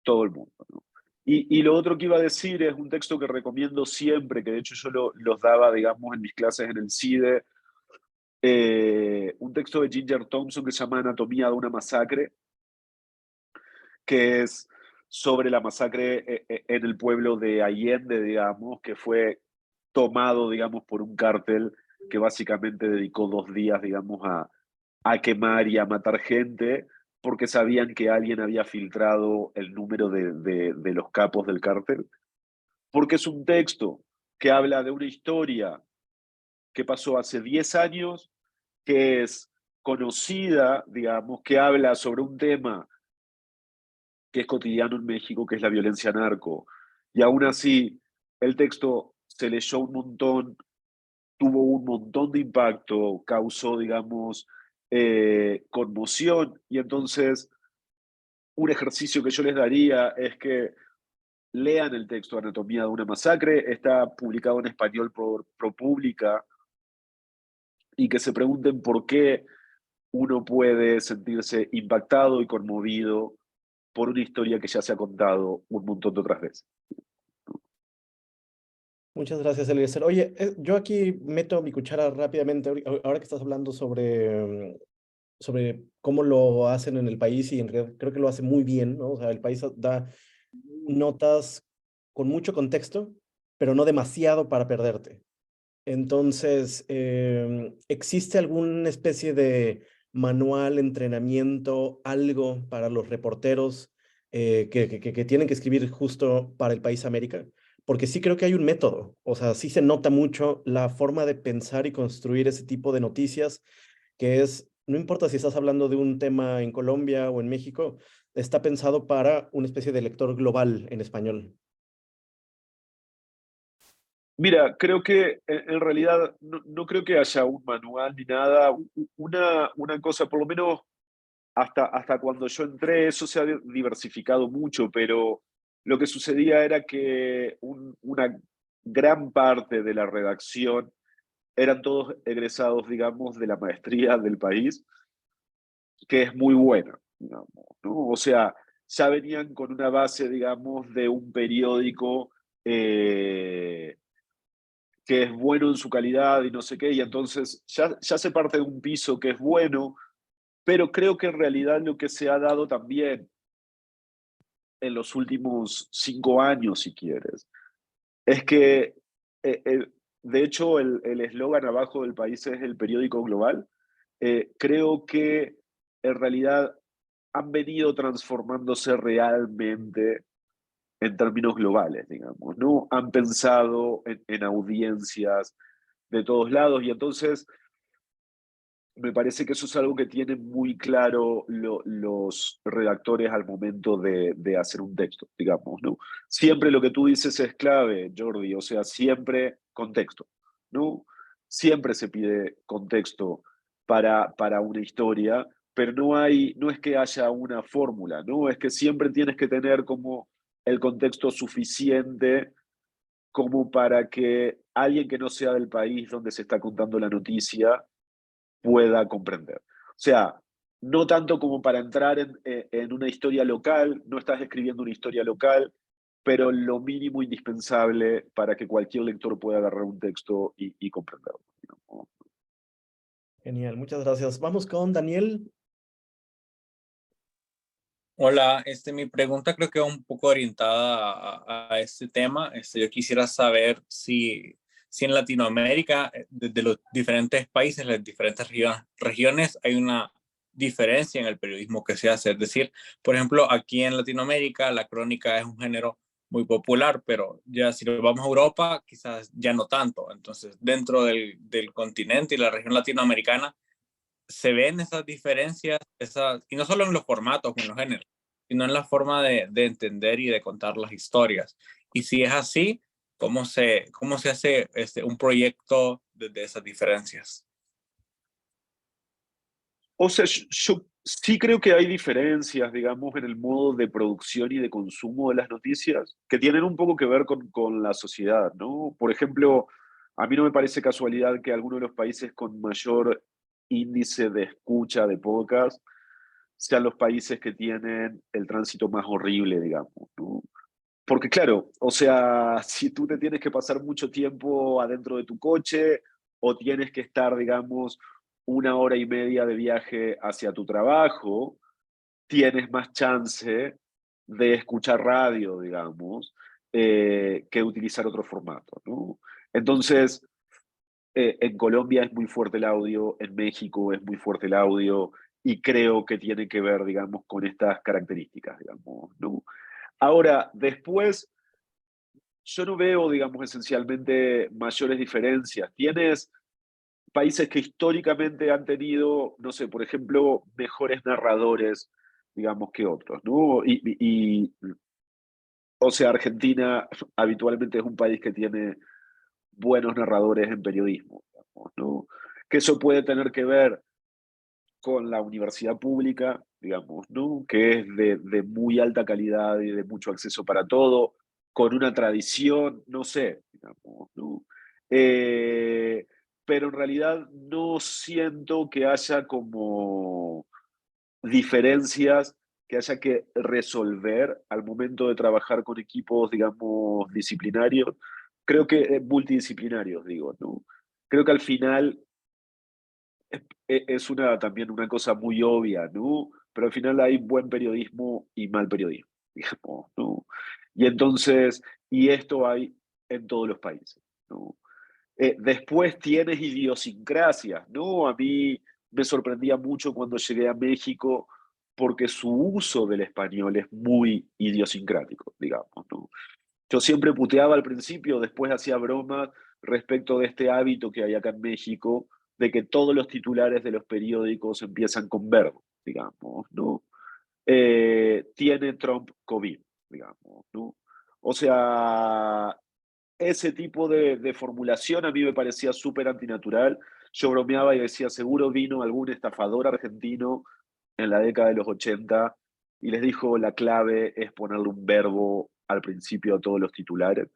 todo el mundo, ¿no? Y lo otro que iba a decir es un texto que recomiendo siempre, que de hecho yo los daba, digamos, en mis clases en el CIDE, un texto de Ginger Thompson que se llama Anatomía de una masacre, que es sobre la masacre en el pueblo de Allende, digamos, que fue tomado, digamos, por un cártel que básicamente dedicó 2 días, digamos, a quemar y a matar gente, porque sabían que alguien había filtrado el número de los capos del cártel. Porque es un texto que habla de una historia que pasó hace 10 años, que es conocida, digamos, que habla sobre un tema que es cotidiano en México, que es la violencia narco. Y aún así, el texto se leyó un montón, tuvo un montón de impacto, causó, digamos, conmoción. Y entonces, un ejercicio que yo les daría es que lean el texto Anatomía de una masacre, está publicado en español por ProPublica, y que se pregunten por qué uno puede sentirse impactado y conmovido por una historia que ya se ha contado un montón de otras veces. Muchas gracias, Eliezer. Oye, yo aquí meto mi cuchara rápidamente, ahora que estás hablando sobre cómo lo hacen en el país, y en realidad creo que lo hace muy bien, ¿no? O sea, el país da notas con mucho contexto, pero no demasiado para perderte. Entonces, ¿existe alguna especie de manual, entrenamiento, algo para los reporteros que tienen que escribir justo para el País América? Porque sí creo que hay un método, o sea, sí se nota mucho la forma de pensar y construir ese tipo de noticias, que es, no importa si estás hablando de un tema en Colombia o en México, está pensado para una especie de lector global en español. Mira, creo que en realidad no creo que haya un manual ni nada. Una cosa, por lo menos hasta cuando yo entré, eso se ha diversificado mucho, pero lo que sucedía era que una gran parte de la redacción eran todos egresados, digamos, de la maestría del país, que es muy buena, digamos, ¿no? O sea, ya venían con una base, digamos, de un periódico que es bueno en su calidad y no sé qué, y entonces ya se parte de un piso que es bueno, pero creo que en realidad lo que se ha dado también en los últimos 5 años, si quieres, es que, de hecho, el eslogan abajo del país es el periódico global. Creo que en realidad han venido transformándose realmente en términos globales, digamos, ¿no? Han pensado en audiencias de todos lados, y entonces me parece que eso es algo que tienen muy claro los redactores al momento de hacer un texto, digamos, ¿no? Siempre lo que tú dices es clave, Jordi, o sea, siempre contexto, ¿no? Siempre se pide contexto para una historia, pero no es que haya una fórmula, ¿no? Es que siempre tienes que tener como el contexto suficiente como para que alguien que no sea del país donde se está contando la noticia pueda comprender. O sea, no tanto como para entrar en una historia local, no estás escribiendo una historia local, pero lo mínimo indispensable para que cualquier lector pueda agarrar un texto y comprenderlo. Genial, muchas gracias. Vamos con Daniel. Hola, mi pregunta creo que va un poco orientada a este tema. Yo quisiera saber si en Latinoamérica, desde los diferentes países, las diferentes regiones, hay una diferencia en el periodismo que se hace. Es decir, por ejemplo, aquí en Latinoamérica la crónica es un género muy popular, pero ya si lo vamos a Europa, quizás ya no tanto. Entonces, dentro del continente y la región latinoamericana, se ven esas diferencias, y no solo en los formatos o en los géneros, sino en la forma de entender y de contar las historias. Y si es así, ¿cómo se hace un proyecto desde esas diferencias? O sea, yo sí creo que hay diferencias, digamos, en el modo de producción y de consumo de las noticias, que tienen un poco que ver con la sociedad, ¿no? Por ejemplo, a mí no me parece casualidad que algunos de los países con mayor índice de escucha de podcast sean los países que tienen el tránsito más horrible, digamos, ¿no? Porque claro, o sea, si tú te tienes que pasar mucho tiempo adentro de tu coche o tienes que estar, digamos, 1 hora y media de viaje hacia tu trabajo, tienes más chance de escuchar radio, digamos, que utilizar otro formato, ¿no? Entonces, en Colombia es muy fuerte el audio, en México es muy fuerte el audio, y creo que tiene que ver, digamos, con estas características, digamos, ¿no? Ahora, después, yo no veo, digamos, esencialmente mayores diferencias. Tienes países que históricamente han tenido, no sé, por ejemplo, mejores narradores, digamos, que otros, ¿no? O sea, Argentina habitualmente es un país que tiene buenos narradores en periodismo, digamos, ¿no? Que eso puede tener que ver con la universidad pública, digamos, ¿no? Que es de muy alta calidad y de mucho acceso para todo, con una tradición, no sé, digamos, ¿no? Eh, pero en realidad no siento que haya como diferencias que haya que resolver al momento de trabajar con equipos, digamos, disciplinarios. Creo que multidisciplinarios, digo, ¿no? Creo que al final es también una cosa muy obvia, ¿no? Pero al final hay buen periodismo y mal periodismo, digamos, ¿no? Y entonces, y esto hay en todos los países, ¿no? Después tienes idiosincrasias, ¿no? A mí me sorprendía mucho cuando llegué a México porque su uso del español es muy idiosincrático, digamos, ¿no? Yo siempre puteaba al principio, después hacía bromas respecto de este hábito que hay acá en México, de que todos los titulares de los periódicos empiezan con verbo, digamos, ¿no? Tiene Trump COVID, digamos, ¿no? O sea, ese tipo de formulación a mí me parecía súper antinatural. Yo bromeaba y decía, seguro vino algún estafador argentino en la década de los 80 y les dijo, la clave es ponerle un verbo al principio a todos los titulares.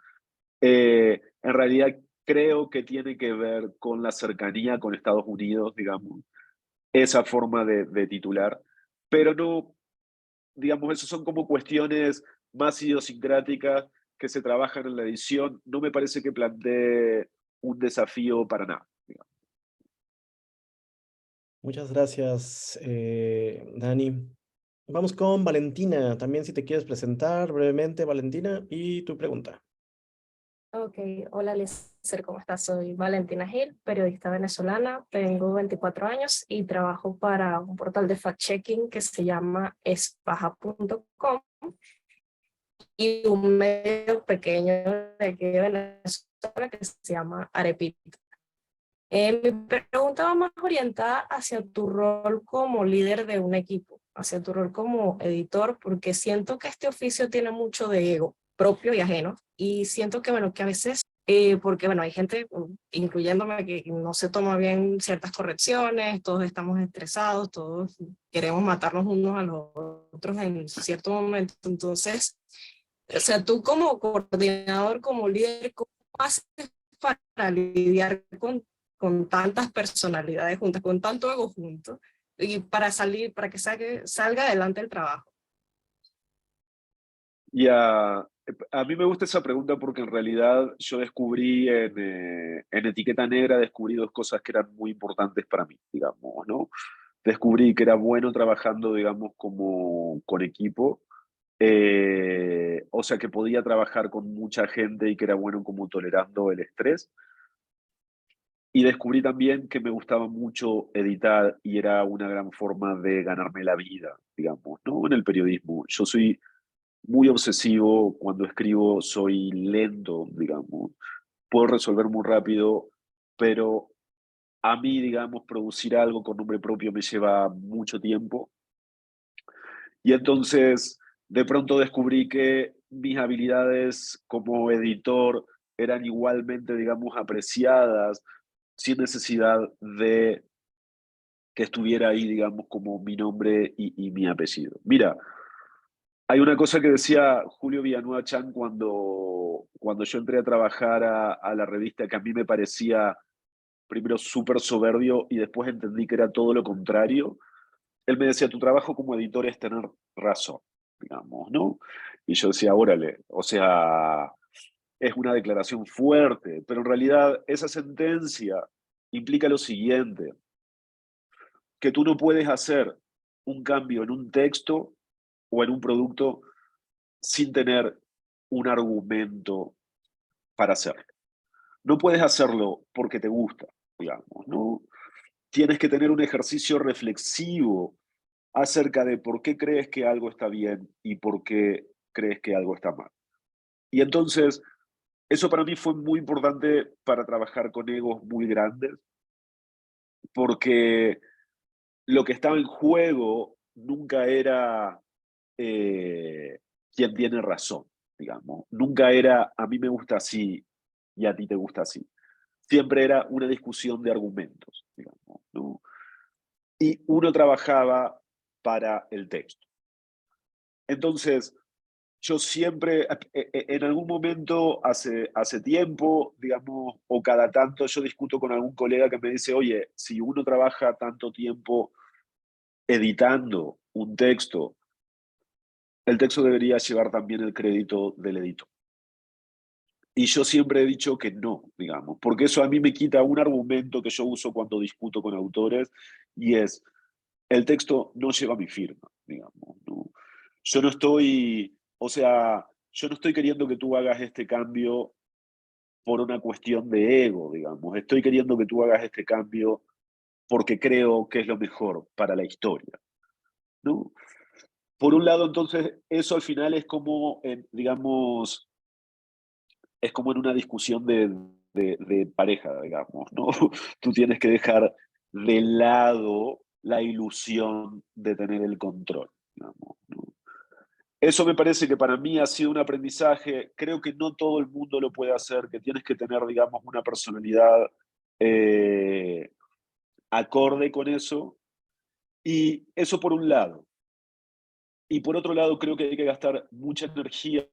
En realidad creo que tiene que ver con la cercanía con Estados Unidos, digamos, esa forma de titular, pero no, digamos, eso son como cuestiones más idiosincráticas que se trabajan en la edición. No me parece que plantee un desafío para nada, digamos. Muchas gracias, Dani. Vamos con Valentina. También si te quieres presentar brevemente, Valentina, y tu pregunta. Ok, hola Lizer, ¿cómo estás? Soy Valentina Gil, periodista venezolana, tengo 24 años y trabajo para un portal de fact-checking que se llama espaja.com y un medio pequeño de aquí de Venezuela que se llama Arepita. Mi pregunta va más orientada hacia tu rol como líder de un equipo, hacia tu rol como editor, porque siento que este oficio tiene mucho de ego propio y ajeno, y siento que, bueno, que a veces, porque, bueno, hay gente, incluyéndome, que no se toma bien ciertas correcciones, todos estamos estresados, todos queremos matarnos unos a los otros en cierto momento, entonces, o sea, tú como coordinador, como líder, ¿cómo haces para lidiar con tantas personalidades juntas, con tanto ego junto, y para salir, para que salga adelante el trabajo? Y a mí me gusta esa pregunta porque en realidad yo descubrí en Etiqueta Negra, descubrí dos cosas que eran muy importantes para mí, digamos, ¿no? Descubrí que era bueno trabajando, digamos, como con equipo, o sea que podía trabajar con mucha gente y que era bueno como tolerando el estrés. Y descubrí también que me gustaba mucho editar y era una gran forma de ganarme la vida, digamos, ¿no? En el periodismo. Yo soy muy obsesivo, cuando escribo soy lento, digamos. Puedo resolver muy rápido, pero a mí, digamos, producir algo con nombre propio me lleva mucho tiempo. Y entonces, de pronto descubrí que mis habilidades como editor eran igualmente, digamos, apreciadas, sin necesidad de que estuviera ahí, digamos, como mi nombre y mi apellido. Mira, hay una cosa que decía Julio Villanueva Chan cuando yo entré a trabajar a la revista que a mí me parecía primero súper soberbio y después entendí que era todo lo contrario. Él me decía, tu trabajo como editor es tener razón, digamos, ¿no? Y yo decía, órale, o sea, es una declaración fuerte, pero en realidad esa sentencia implica lo siguiente, que tú no puedes hacer un cambio en un texto o en un producto sin tener un argumento para hacerlo. No puedes hacerlo porque te gusta, digamos, ¿no? Tienes que tener un ejercicio reflexivo acerca de por qué crees que algo está bien y por qué crees que algo está mal. Y entonces, eso para mí fue muy importante para trabajar con egos muy grandes, porque lo que estaba en juego nunca era quién tiene razón, digamos. Nunca era a mí me gusta así y a ti te gusta así. Siempre era una discusión de argumentos, digamos, ¿no? Y uno trabajaba para el texto. Entonces, yo siempre, en algún momento, hace tiempo, digamos, o cada tanto, yo discuto con algún colega que me dice, oye, si uno trabaja tanto tiempo editando un texto, el texto debería llevar también el crédito del editor. Y yo siempre he dicho que no, digamos, porque eso a mí me quita un argumento que yo uso cuando discuto con autores, y es, el texto no lleva mi firma, digamos, ¿no? Yo no estoy, o sea, yo no estoy queriendo que tú hagas este cambio por una cuestión de ego, digamos. Estoy queriendo que tú hagas este cambio porque creo que es lo mejor para la historia, ¿no? Por un lado, entonces, eso al final es como, digamos, es como en una discusión de pareja, digamos, ¿no? Tú tienes que dejar de lado la ilusión de tener el control, digamos, ¿no? Eso me parece que para mí ha sido un aprendizaje. Creo que no todo el mundo lo puede hacer, que tienes que tener, digamos, una personalidad acorde con eso. Y eso por un lado. Y por otro lado, creo que hay que gastar mucha energía,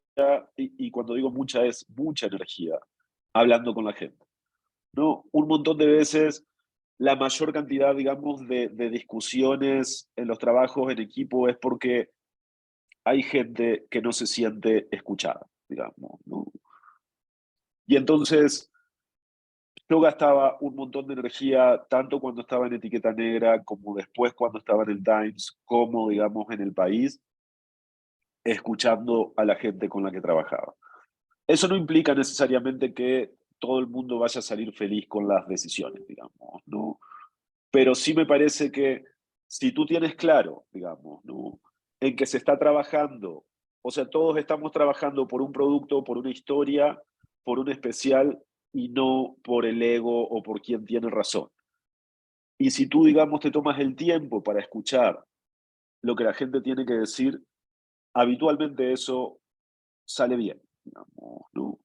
y cuando digo mucha, es mucha energía, hablando con la gente, ¿no? Un montón de veces, la mayor cantidad, digamos, de discusiones en los trabajos en equipo es porque hay gente que no se siente escuchada, digamos, ¿no? Y entonces yo gastaba un montón de energía, tanto cuando estaba en Etiqueta Negra, como después cuando estaba en el Times, como, digamos, en El País, escuchando a la gente con la que trabajaba. Eso no implica necesariamente que todo el mundo vaya a salir feliz con las decisiones, digamos, ¿no? Pero sí me parece que si tú tienes claro, digamos, ¿no?, en que se está trabajando, o sea, todos estamos trabajando por un producto, por una historia, por un especial, y no por el ego o por quien tiene razón. Y si tú, digamos, te tomas el tiempo para escuchar lo que la gente tiene que decir, habitualmente eso sale bien, digamos, ¿no?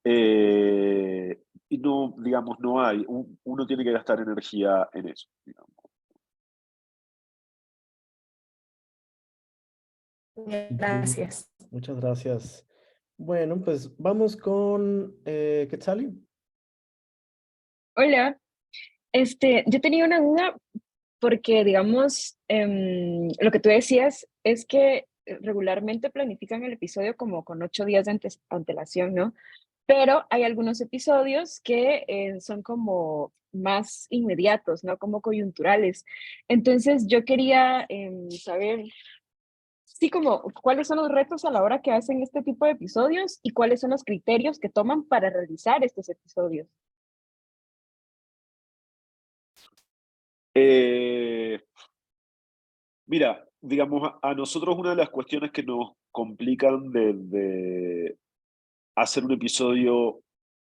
Y no, digamos, no hay, uno tiene que gastar energía en eso, digamos. Gracias. Muchas gracias. Bueno, pues vamos con Quetzali. Hola, yo tenía una duda porque, digamos, lo que tú decías es que regularmente planifican el episodio como con 8 días de antelación, ¿no? Pero hay algunos episodios que son como más inmediatos, ¿no? Como coyunturales. Entonces, yo quería saber, sí, como cuáles son los retos a la hora que hacen este tipo de episodios y cuáles son los criterios que toman para realizar estos episodios. Mira, digamos, a nosotros una de las cuestiones que nos complican de hacer un episodio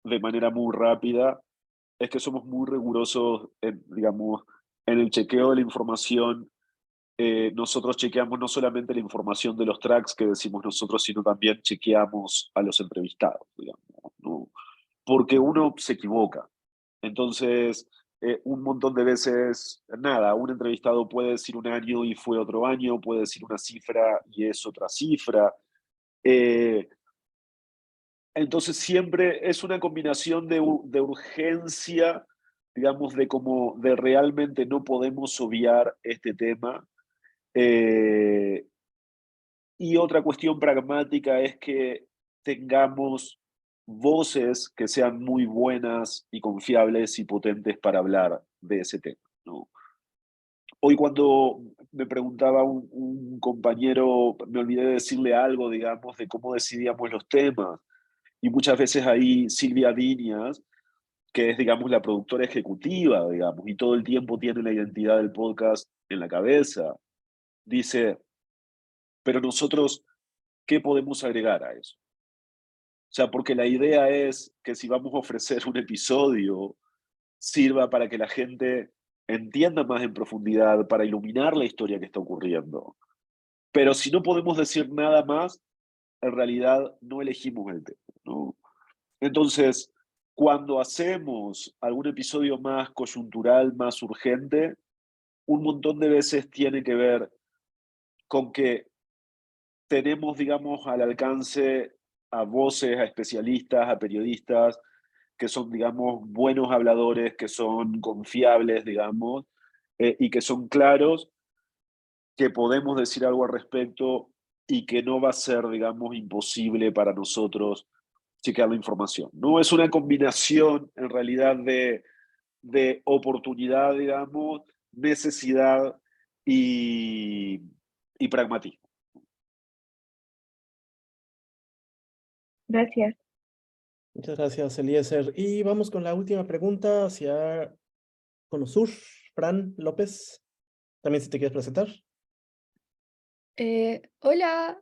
de manera muy rápida es que somos muy rigurosos, digamos, en el chequeo de la información. Nosotros chequeamos no solamente la información de los tracks que decimos nosotros, sino también chequeamos a los entrevistados, digamos, ¿no? Porque uno se equivoca. Entonces, un montón de veces, nada, un entrevistado puede decir un año y fue otro año, puede decir una cifra y es otra cifra. Entonces, siempre es una combinación de urgencia, digamos, de como de realmente no podemos obviar este tema. Y otra cuestión pragmática es que tengamos voces que sean muy buenas y confiables y potentes para hablar de ese tema, ¿no? Hoy cuando me preguntaba un compañero, me olvidé de decirle algo, digamos, de cómo decidíamos los temas. Y muchas veces ahí Silvia Viñas, que es, digamos, la productora ejecutiva, digamos, y todo el tiempo tiene la identidad del podcast en la cabeza, dice, pero nosotros, ¿qué podemos agregar a eso? O sea, porque la idea es que si vamos a ofrecer un episodio, sirva para que la gente entienda más en profundidad, para iluminar la historia que está ocurriendo. Pero si no podemos decir nada más, en realidad no elegimos el tema, ¿no? Entonces, cuando hacemos algún episodio más coyuntural, más urgente, un montón de veces tiene que ver con que tenemos, digamos, al alcance a voces, a especialistas, a periodistas, que son, digamos, buenos habladores, que son confiables, digamos, y que son claros, que podemos decir algo al respecto y que no va a ser, digamos, imposible para nosotros chequear la información. No es una combinación, en realidad, de oportunidad, digamos, necesidad y pragmatismo. Gracias. Muchas gracias, Eliezer. Y vamos con la última pregunta hacia Conosur, Fran López. También si te quieres presentar. Hola,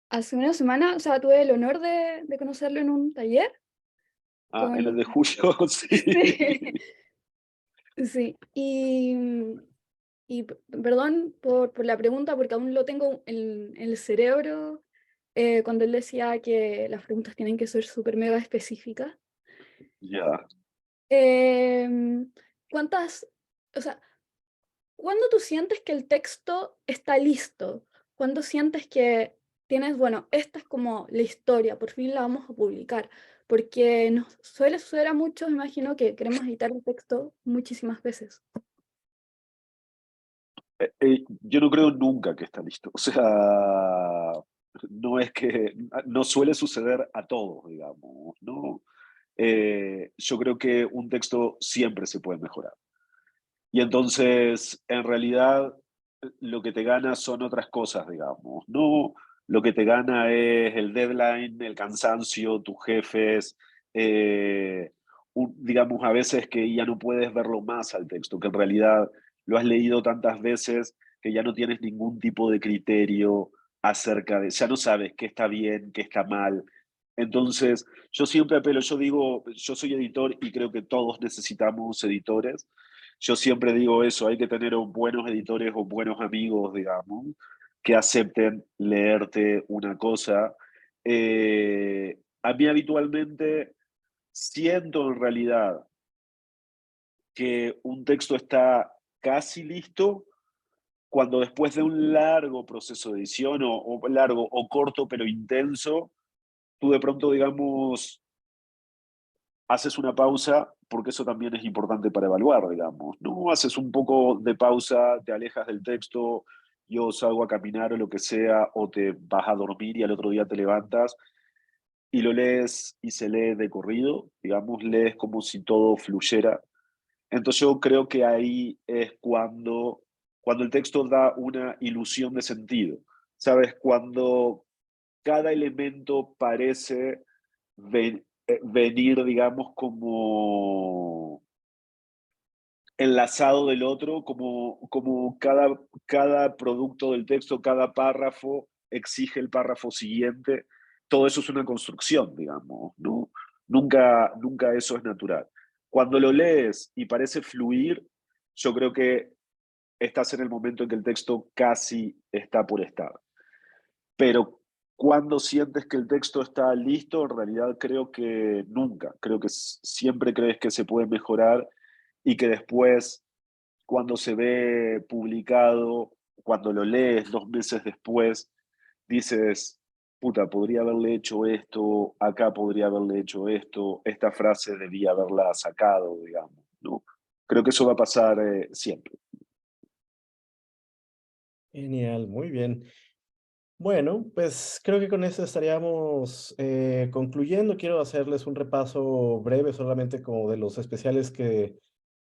hace una semana, o sea, tuve el honor de conocerlo en un taller. Ah, en el de con... Julio, sí. Sí, perdón por la pregunta, porque aún lo tengo en el cerebro, cuando él decía que las preguntas tienen que ser súper mega específicas. Ya. ¿Cuántas, o sea, ¿cuándo tú sientes que el texto está listo? ¿Cuándo sientes que tienes, bueno, esta es como la historia, por fin la vamos a publicar? Porque nos suele suceder a muchos, imagino, que queremos editar el texto muchísimas veces. Yo no creo nunca que está listo. O sea, no es que no suele suceder a todos, digamos, ¿no? Yo creo que un texto siempre se puede mejorar. Y entonces, en realidad, lo que te gana son otras cosas, digamos, ¿no? Lo que te gana es el deadline, el cansancio, tus jefes, digamos, a veces que ya no puedes verlo más al texto, que en realidad lo has leído tantas veces que ya no tienes ningún tipo de criterio acerca de, ya no sabes qué está bien, qué está mal. Entonces, yo siempre apelo, yo digo, yo soy editor y creo que todos necesitamos editores. Yo siempre digo eso, hay que tener buenos editores o buenos amigos, digamos, que acepten leerte una cosa. A mí habitualmente siento en realidad que un texto está casi listo cuando después de un largo proceso de edición o largo o corto pero intenso, tú de pronto, digamos, haces una pausa, porque eso también es importante para evaluar, digamos, ¿no? Haces un poco de pausa, te alejas del texto, yo salgo a caminar o lo que sea, o te vas a dormir y al otro día te levantas y lo lees y se lee de corrido, digamos, lees como si todo fluyera. Entonces yo creo que ahí es cuando el texto da una ilusión de sentido, ¿sabes? Cuando cada elemento parece venir, digamos, como enlazado del otro, como cada producto del texto, cada párrafo exige el párrafo siguiente. Todo eso es una construcción, digamos, ¿no? Nunca eso es natural. Cuando lo lees y parece fluir, yo creo que estás en el momento en que el texto casi está por estar. Pero cuando sientes que el texto está listo, en realidad creo que nunca. Creo que siempre crees que se puede mejorar y que después, cuando se ve publicado, cuando lo lees 2 meses después, dices, puta, podría haberle hecho esto, acá podría haberle hecho esto, esta frase debía haberla sacado, digamos, ¿no? Creo que eso va a pasar siempre. Genial, muy bien. Bueno, pues creo que con eso estaríamos concluyendo. Quiero hacerles un repaso breve solamente como de los especiales que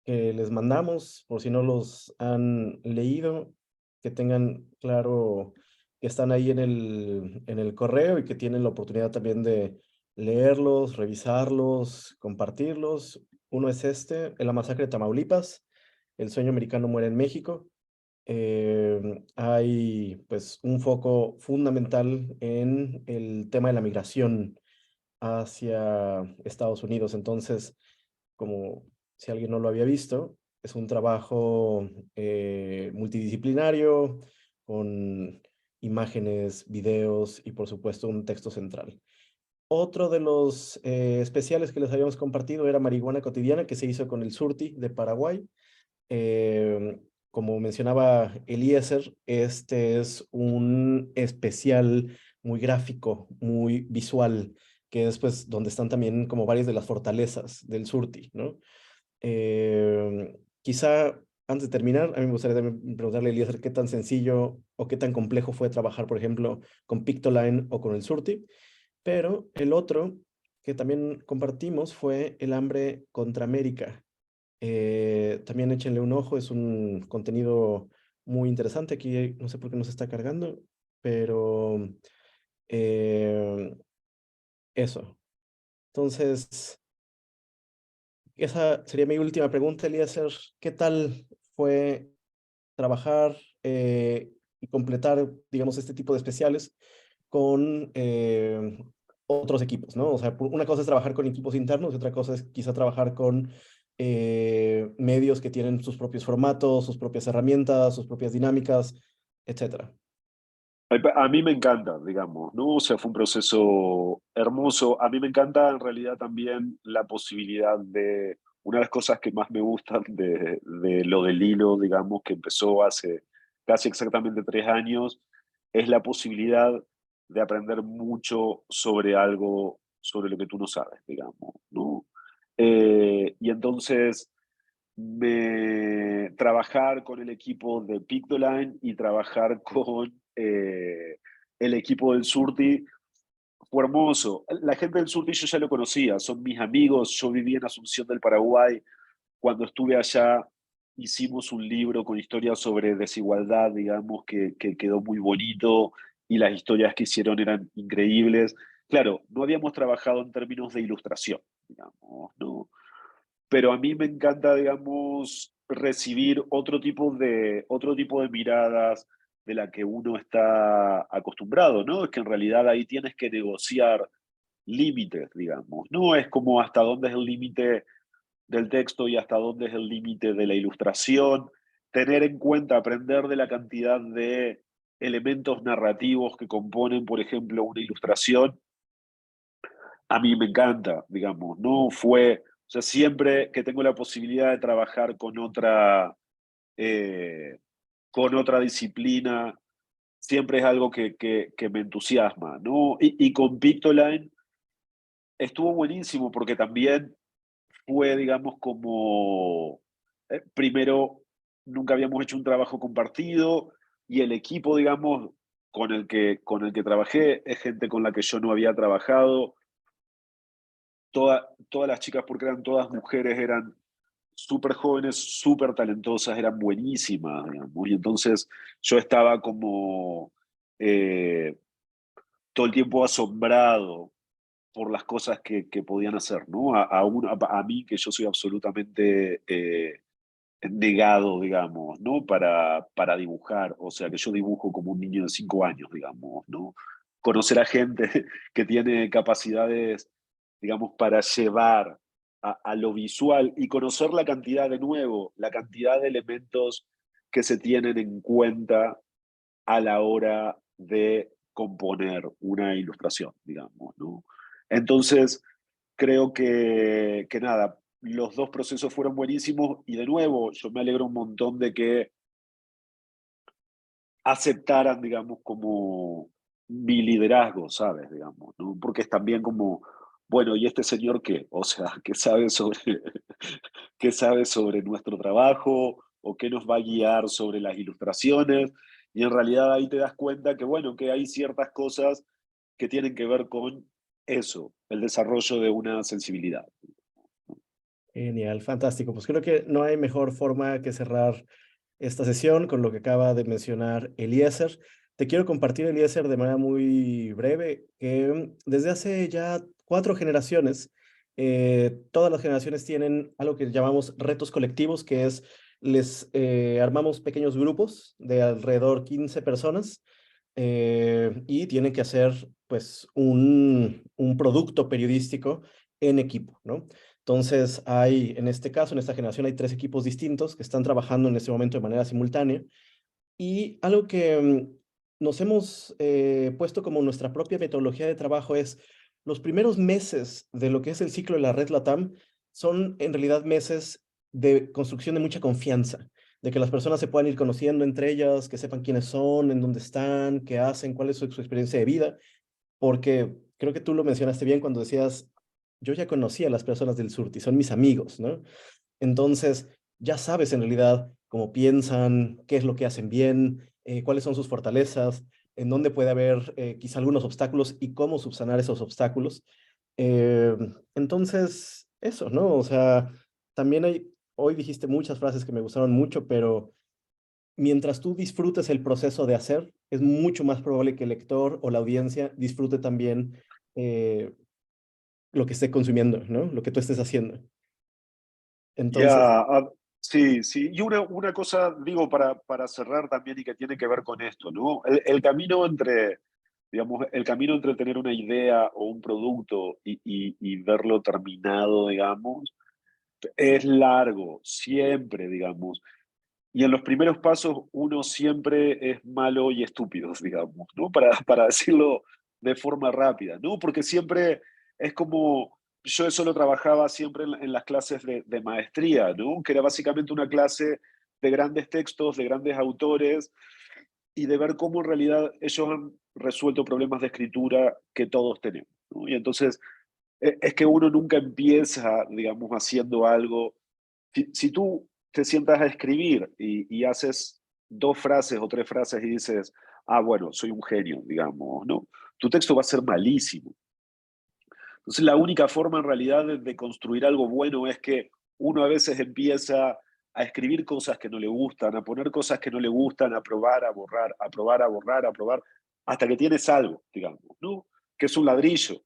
les mandamos, por si no los han leído, que tengan claro que están ahí en el correo y que tienen la oportunidad también de leerlos, revisarlos, compartirlos. Uno es este, en la masacre de Tamaulipas, El sueño americano muere en México. Hay pues un foco fundamental en el tema de la migración hacia Estados Unidos. Entonces, como si alguien no lo había visto. Es un trabajo multidisciplinario, con imágenes, videos y por supuesto un texto central. Otro de los especiales que les habíamos compartido era Marihuana Cotidiana, que se hizo con el Surti de Paraguay. Como mencionaba Eliezer, este es un especial muy gráfico, muy visual, que es pues donde están también como varias de las fortalezas del Surti, ¿no? Quizá antes de terminar, a mí me gustaría también preguntarle a Eliezer qué tan sencillo o qué tan complejo fue trabajar, por ejemplo, con Pictoline o con el Surti. Pero el otro que también compartimos fue El hambre contra América. También échenle un ojo, es un contenido muy interesante. Aquí no sé por qué no se está cargando, pero eso. Entonces, esa sería mi última pregunta, Eliezer. ¿Qué tal fue trabajar y completar, digamos, este tipo de especiales con otros equipos, ¿no? O sea, una cosa es trabajar con equipos internos y otra cosa es quizá trabajar con medios que tienen sus propios formatos, sus propias herramientas, sus propias dinámicas, etcétera. A mí me encanta, digamos, ¿no? O sea, fue un proceso hermoso. A mí me encanta en realidad también la posibilidad de, una de las cosas que más me gustan de lo del hilo, digamos, que empezó hace casi exactamente 3 años, es la posibilidad de aprender mucho sobre algo, sobre lo que tú no sabes, digamos, ¿no? Y entonces trabajar con el equipo de Pictoline y trabajar con el equipo del Surti fue hermoso. La gente del Surti yo ya lo conocía, son mis amigos, yo viví en Asunción del Paraguay. Cuando estuve allá hicimos un libro con historias sobre desigualdad, digamos, que quedó muy bonito y las historias que hicieron eran increíbles. Claro, no habíamos trabajado en términos de ilustración, digamos, ¿no? Pero a mí me encanta, digamos, recibir otro tipo de miradas de la que uno está acostumbrado, ¿no? Es que en realidad ahí tienes que negociar límites, digamos, ¿no? Es como hasta dónde es el límite del texto y hasta dónde es el límite de la ilustración, tener en cuenta, aprender de la cantidad de elementos narrativos que componen, por ejemplo, una ilustración a mí me encanta, digamos, no fue, o sea, siempre que tengo la posibilidad de trabajar con otra disciplina, siempre es algo que me entusiasma, ¿no? Y con Pictoline estuvo buenísimo porque también fue, digamos, como, primero, nunca habíamos hecho un trabajo compartido y el equipo, digamos, con el que trabajé es gente con la que yo no había trabajado. Todas las chicas, porque eran todas mujeres, eran súper jóvenes, súper talentosas, eran buenísimas, digamos. Y entonces yo estaba como eh, todo el tiempo asombrado por las cosas que podían hacer, ¿no? A mí, que yo soy absolutamente negado, digamos, ¿no? Para dibujar, o sea, que yo dibujo como un niño de 5 años, digamos, ¿no? Conocer a gente que tiene capacidades, digamos, para llevar a lo visual y conocer la cantidad, de nuevo, la cantidad de elementos que se tienen en cuenta a la hora de componer una ilustración, digamos, ¿no? Entonces, creo que nada, los dos procesos fueron buenísimos y de nuevo, yo me alegro un montón de que aceptaran, digamos, como mi liderazgo, ¿sabes? Digamos, ¿no? Porque es también como, bueno, ¿y este señor qué? O sea, ¿qué sabe sobre, qué sabe sobre nuestro trabajo o qué nos va a guiar sobre las ilustraciones? Y en realidad ahí te das cuenta que, bueno, que hay ciertas cosas que tienen que ver con eso, el desarrollo de una sensibilidad. Genial, fantástico. Pues creo que no hay mejor forma que cerrar esta sesión con lo que acaba de mencionar Eliezer. Te quiero compartir, Eliezer, de manera muy breve, que desde hace ya 4 generaciones, todas las generaciones tienen algo que llamamos retos colectivos, que es les armamos pequeños grupos de alrededor 15 personas y tienen que hacer pues un producto periodístico en equipo, ¿no? Entonces hay, en este caso, en esta generación, hay 3 equipos distintos que están trabajando en este momento de manera simultánea. Y algo que nos hemos puesto como nuestra propia metodología de trabajo es los primeros meses de lo que es el ciclo de la red LATAM son en realidad meses de construcción de mucha confianza, de que las personas se puedan ir conociendo entre ellas, que sepan quiénes son, en dónde están, qué hacen, cuál es su experiencia de vida, porque creo que tú lo mencionaste bien cuando decías, yo ya conocí a las personas del Surti, son mis amigos, ¿no? Entonces, ya sabes en realidad cómo piensan, qué es lo que hacen bien, cuáles son sus fortalezas, en dónde puede haber quizá algunos obstáculos y cómo subsanar esos obstáculos. Entonces, eso, ¿no? O sea, también hoy dijiste muchas frases que me gustaron mucho, pero mientras tú disfrutes el proceso de hacer, es mucho más probable que el lector o la audiencia disfrute también lo que esté consumiendo, ¿no? Lo que tú estés haciendo. Entonces, Ya, sí, sí. Y una cosa, digo, para cerrar también y que tiene que ver con esto, ¿no? El camino entre, digamos, el camino entre tener una idea o un producto y verlo terminado, digamos, es largo, siempre, digamos. Y en los primeros pasos uno siempre es malo y estúpido, digamos, ¿no? Para decirlo de forma rápida, ¿no? Porque siempre es como, yo eso lo trabajaba siempre en las clases de maestría, ¿no? Que era básicamente una clase de grandes textos, de grandes autores, y de ver cómo en realidad ellos han resuelto problemas de escritura que todos tenemos, ¿no? Y entonces es que uno nunca empieza, digamos, haciendo algo. Si tú te sientas a escribir y haces 2 frases o 3 frases y dices, ah, bueno, soy un genio, digamos, ¿no? Tu texto va a ser malísimo. Entonces, la única forma en realidad de construir algo bueno es que uno a veces empieza a escribir cosas que no le gustan, a poner cosas que no le gustan, a probar, a borrar, a probar, a borrar, a probar, hasta que tienes algo, digamos, ¿no? Que es un ladrillo.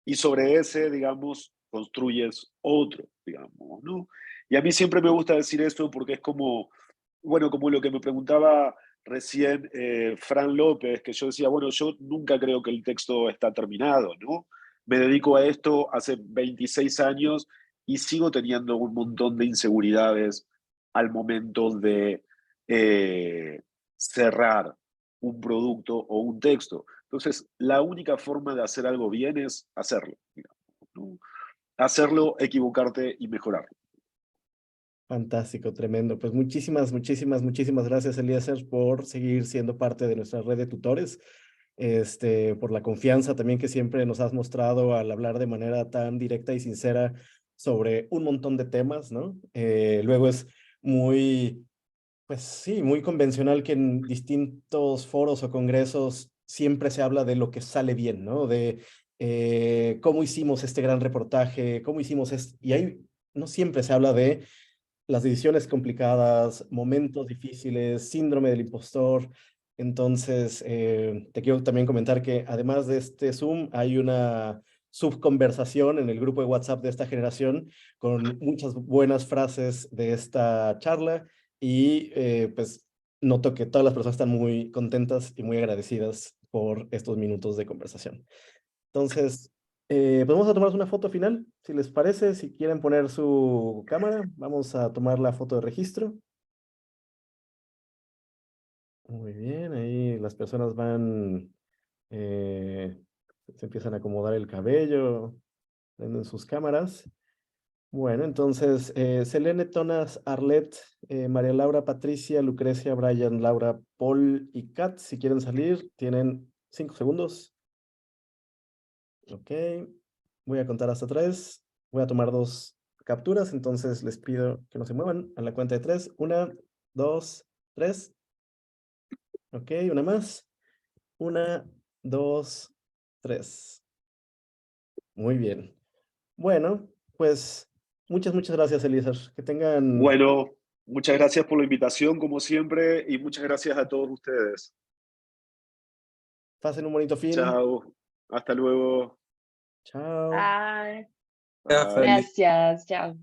Y sobre ese, digamos, construyes otro, digamos, ¿no? Y a mí siempre me gusta decir esto porque es como, bueno, como lo que me preguntaba recién Fran López, que yo decía, bueno, yo nunca creo que el texto está terminado, ¿no? Me dedico a esto hace 26 años y sigo teniendo un montón de inseguridades al momento de cerrar un producto o un texto. Entonces, la única forma de hacer algo bien es hacerlo, digamos, ¿no? Hacerlo, equivocarte y mejorarlo. fantástico, tremendo. Pues muchísimas gracias, Eliezer, por seguir siendo parte de nuestra red de tutores, por la confianza también que siempre nos has mostrado al hablar de manera tan directa y sincera sobre un montón de temas, ¿no? Luego es muy, pues sí, muy convencional que en distintos foros o congresos siempre se habla de lo que sale bien, ¿no? De cómo hicimos este gran reportaje, cómo hicimos esto, y ahí no siempre se habla de las decisiones complicadas, momentos difíciles, síndrome del impostor. Entonces, te quiero también comentar que además de este Zoom, hay una subconversación en el grupo de WhatsApp de esta generación con muchas buenas frases de esta charla y pues noto que todas las personas están muy contentas y muy agradecidas por estos minutos de conversación. Entonces, pues vamos a tomarnos una foto final, si les parece, si quieren poner su cámara, vamos a tomar la foto de registro. Muy bien, ahí las personas van, se empiezan a acomodar el cabello, prenden sus cámaras. Bueno, entonces, Selene, Tonas, Arlet, María Laura, Patricia, Lucrecia, Brian, Laura, Paul y Kat, si quieren salir, tienen 5 segundos. Ok, voy a contar hasta 3. Voy a tomar 2 capturas, entonces les pido que no se muevan a la cuenta de 3. 1, 2, 3. Ok, una más. 1, 2, 3. Muy bien. Bueno, pues muchas gracias, Eliezer. Que tengan... Bueno, muchas gracias por la invitación, como siempre, y muchas gracias a todos ustedes. Pasen un bonito fin. Chao, hasta luego. Chao. Bye. Bye. Gracias, chao.